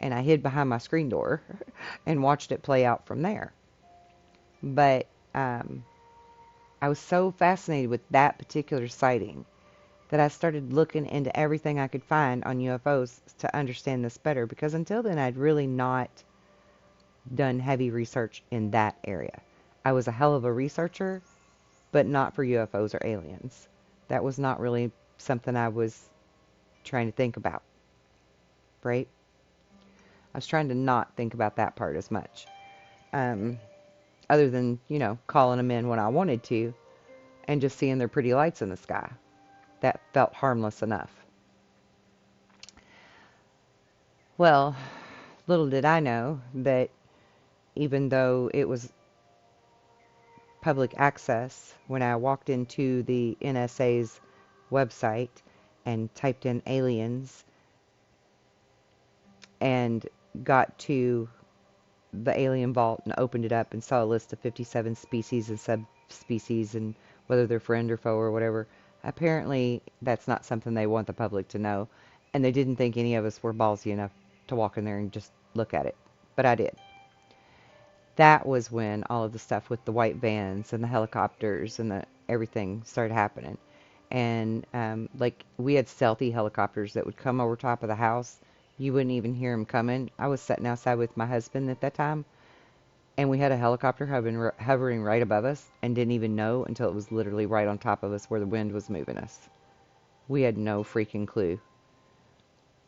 and I hid behind my screen door and watched it play out from there. But I was so fascinated with that particular sighting that I started looking into everything I could find on UFOs to understand this better, because until then I'd really not done heavy research in that area. I was a hell of a researcher, but not for UFOs or aliens. That was not really something I was trying to think about, right? I was trying to not think about that part as much. Other than, calling them in when I wanted to and just seeing their pretty lights in the sky. That felt harmless enough. Well, little did I know that even though it was public access, when I walked into the NSA's website and typed in aliens and got to the alien vault and opened it up and saw a list of 57 species and subspecies and whether they're friend or foe or whatever, apparently that's not something they want the public to know, and they didn't think any of us were ballsy enough to walk in there and just look at it, but I did. That was when all of the stuff with the white vans and the helicopters and the everything started happening. And like we had stealthy helicopters that would come over top of the house. You wouldn't even hear them coming. I was sitting outside with my husband at that time, and we had a helicopter hovering right above us and didn't even know until it was literally right on top of us where the wind was moving us. We had no freaking clue.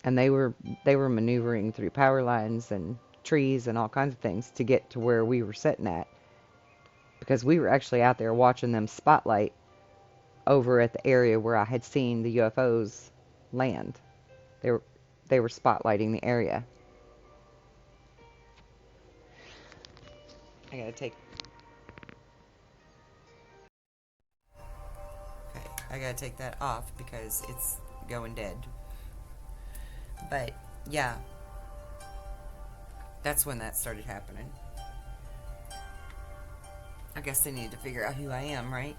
And they were maneuvering through power lines and trees and all kinds of things to get to where we were sitting at, because we were actually out there watching them spotlight over at the area where I had seen the UFOs land. They were spotlighting the area. I gotta take that off because it's going dead. But yeah, that's when that started happening. I guess they needed to figure out who I am, right?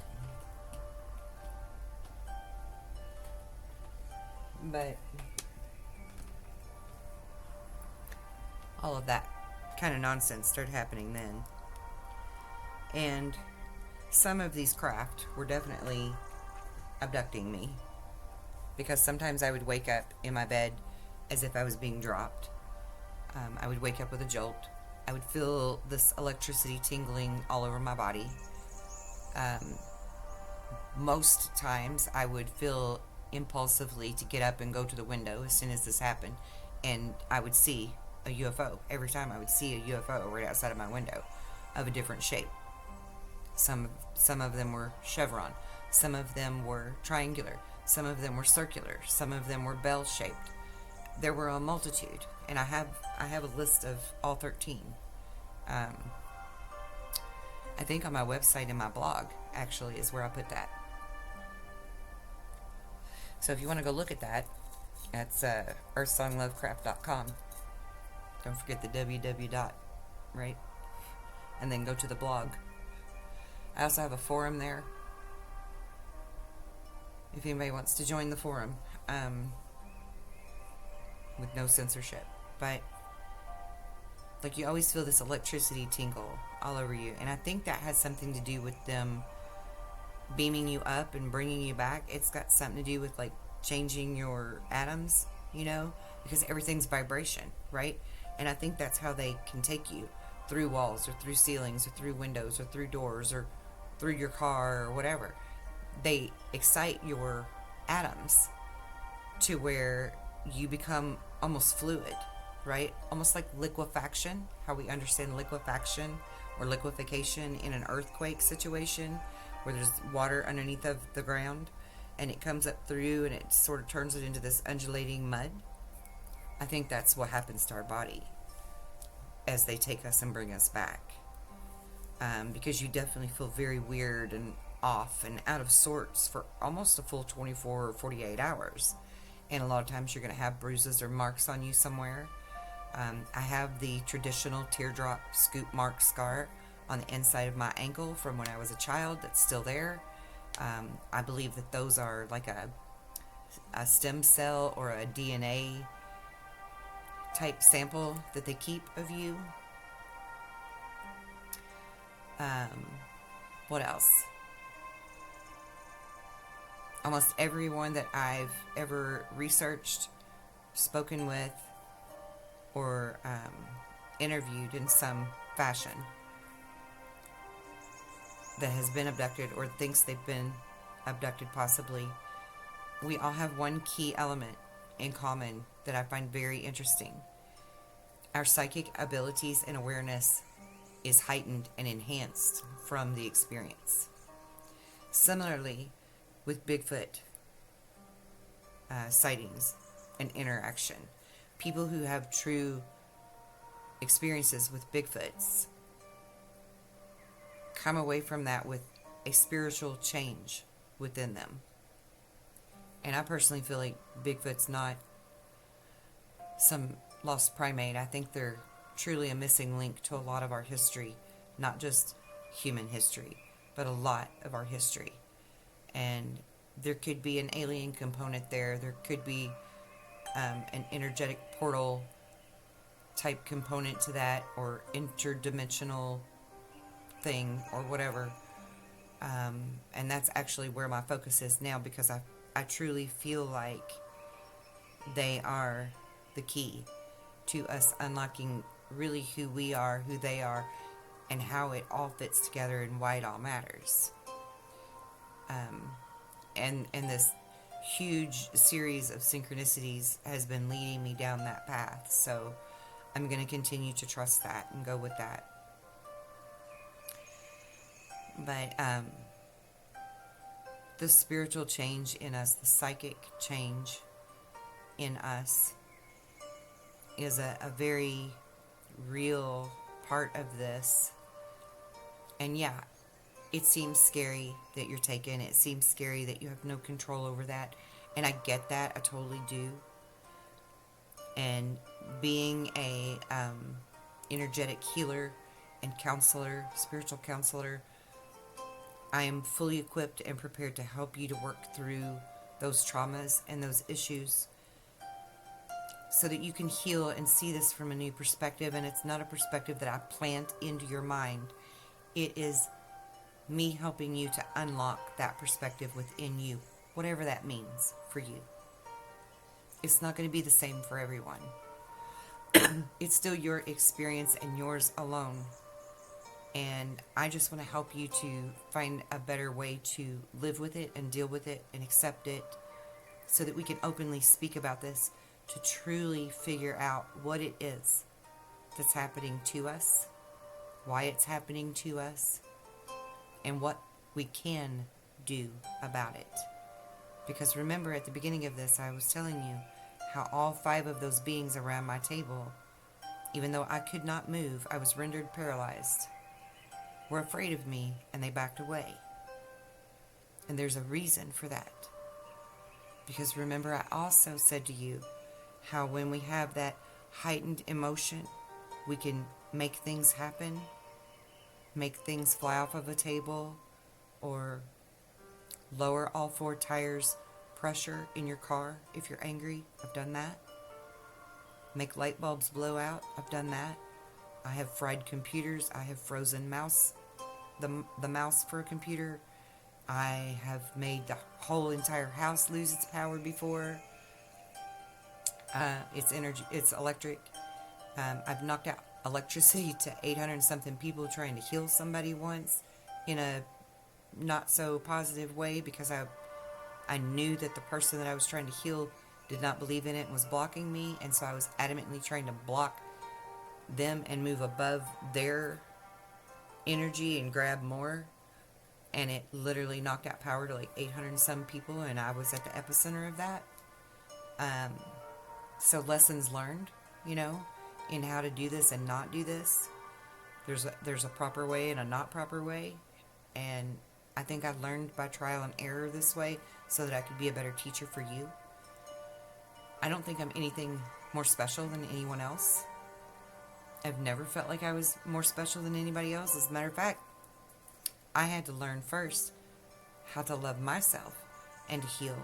But all of that kind of nonsense started happening then. And some of these craft were definitely abducting me, because sometimes I would wake up in my bed as if I was being dropped. I would wake up with a jolt. I would feel this electricity tingling all over my body. Most times I would feel impulsively to get up and go to the window as soon as this happened, and I would see a UFO. Every time I would see a UFO right outside of my window of a different shape. Some of them were chevron. Some of them were triangular. Some of them were circular. Some of them were bell-shaped. There were a multitude, and I have a list of all 13. I think on my website and my blog, actually, is where I put that. So if you want to go look at that, that's earthsonglovecraft.com. Don't forget the www dot, right? And then go to the blog. I also have a forum there if anybody wants to join the forum, with no censorship. But like, you always feel this electricity tingle all over you, and I think that has something to do with them beaming you up and bringing you back. It's got something to do with like changing your atoms, because everything's vibration, right? And I think that's how they can take you through walls or through ceilings or through windows or through doors or through your car or whatever. They excite your atoms to where you become almost fluid, right? Almost like liquefaction, how we understand liquefaction or liquefaction in an earthquake situation where there's water underneath of the ground and it comes up through and it sort of turns it into this undulating mud. I think that's what happens to our body as they take us and bring us back. Because you definitely feel very weird and off and out of sorts for almost a full 24 or 48 hours. And a lot of times you're going to have bruises or marks on you somewhere. I have the traditional teardrop scoop mark scar on the inside of my ankle from when I was a child that's still there. I believe that those are like a stem cell or a DNA type sample that they keep of you. What else? Almost everyone that I've ever researched, spoken with, or interviewed in some fashion that has been abducted or thinks they've been abducted possibly, we all have one key element in common that I find very interesting. Our psychic abilities and awareness is heightened and enhanced from the experience. Similarly, with Bigfoot sightings and interaction, people who have true experiences with Bigfoots come away from that with a spiritual change within them. And I personally feel like Bigfoot's not some lost primate. I think they're truly a missing link to a lot of our history, not just human history, but a lot of our history. And there could be an alien component there. There could be an energetic portal type component to that, or interdimensional thing, or whatever. And that's actually where my focus is now, because I truly feel like they are the key to us unlocking really who we are, who they are, and how it all fits together and why it all matters. And this huge series of synchronicities has been leading me down that path. So I'm going to continue to trust that and go with that. But the spiritual change in us, the psychic change in us, is a very real part of this. And yeah, it seems scary that you're taken. It seems scary that you have no control over that. And I get that. I totally do. And being a energetic healer and counselor, spiritual counselor, I am fully equipped and prepared to help you to work through those traumas and those issues so that you can heal and see this from a new perspective. And it's not a perspective that I plant into your mind. It is me helping you to unlock that perspective within you, whatever that means for you. It's not going to be the same for everyone. It's still your experience and yours alone. And I just want to help you to find a better way to live with it and deal with it and accept it, so that we can openly speak about this, to truly figure out what it is that's happening to us, why it's happening to us, and what we can do about it. Because remember, at the beginning of this, I was telling you how all 5 of those beings around my table, even though I could not move, I was rendered paralyzed, were afraid of me, and they backed away. And there's a reason for that. Because remember, I also said to you how when we have that heightened emotion, we can make things happen, make things fly off of a table, or lower all four tires pressure in your car if you're angry. I've done that. Make light bulbs blow out. I've done that. I have fried computers. I have frozen the mouse for a computer. I have made the whole entire house lose its power before. It's energy. It's electric. I've knocked out electricity to 800 and something people trying to heal somebody once in a not so positive way, because I knew that the person that I was trying to heal did not believe in it and was blocking me, and so I was adamantly trying to block them and move above their energy and grab more, and it literally knocked out power to like 800 and some people, and I was at the epicenter of that. So lessons learned, in how to do this and not do this. There's a proper way and a not proper way, and I think I learned by trial and error this way so that I could be a better teacher for you. I don't think I'm anything more special than anyone else. I've never felt like I was more special than anybody else. As a matter of fact, I had to learn first how to love myself and to heal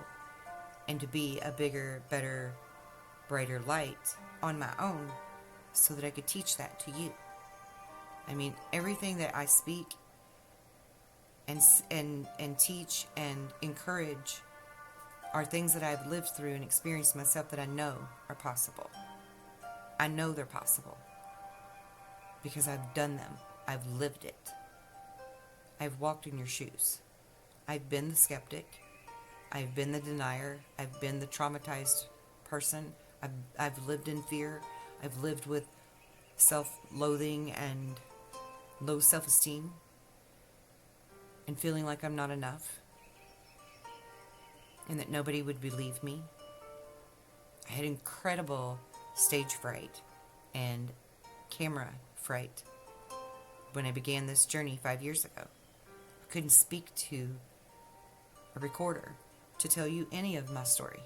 and to be a bigger, better, brighter light on my own so that I could teach that to you. I mean, everything that I speak and teach and encourage are things that I've lived through and experienced myself that I know are possible. I know they're possible because I've done them. I've lived it. I've walked in your shoes. I've been the skeptic. I've been the denier. I've been the traumatized person. I've lived in fear. I've lived with self-loathing and low self-esteem and feeling like I'm not enough and that nobody would believe me. I had incredible stage fright and camera fright when I began this journey 5 years ago. I couldn't speak to a recorder to tell you any of my story.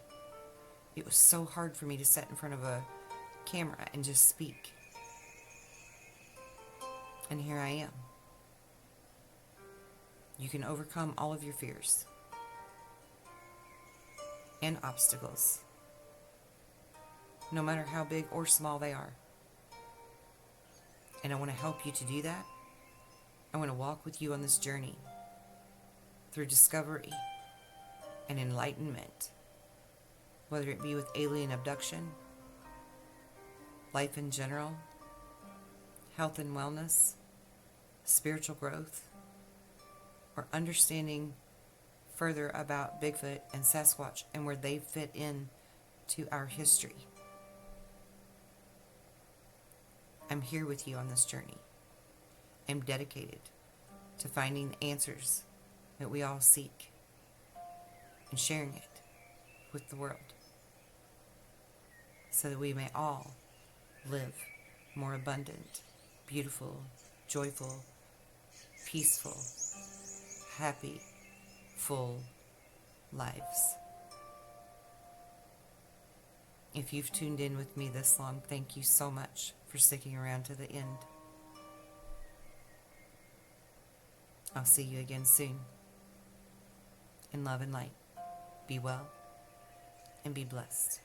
It was so hard for me to sit in front of a camera and just speak. And here I am. You can overcome all of your fears and obstacles, no matter how big or small they are. And I want to help you to do that. I want to walk with you on this journey through discovery and enlightenment, whether it be with alien abduction, life in general, health and wellness, spiritual growth, or understanding further about Bigfoot and Sasquatch and where they fit in to our history. I'm here with you on this journey. I'm dedicated to finding the answers that we all seek and sharing it with the world so that we may all live more abundant, beautiful, joyful, peaceful, happy, full lives. If you've tuned in with me this long, thank you so much for sticking around to the end. I'll see you again soon. In love and light, be well and be blessed.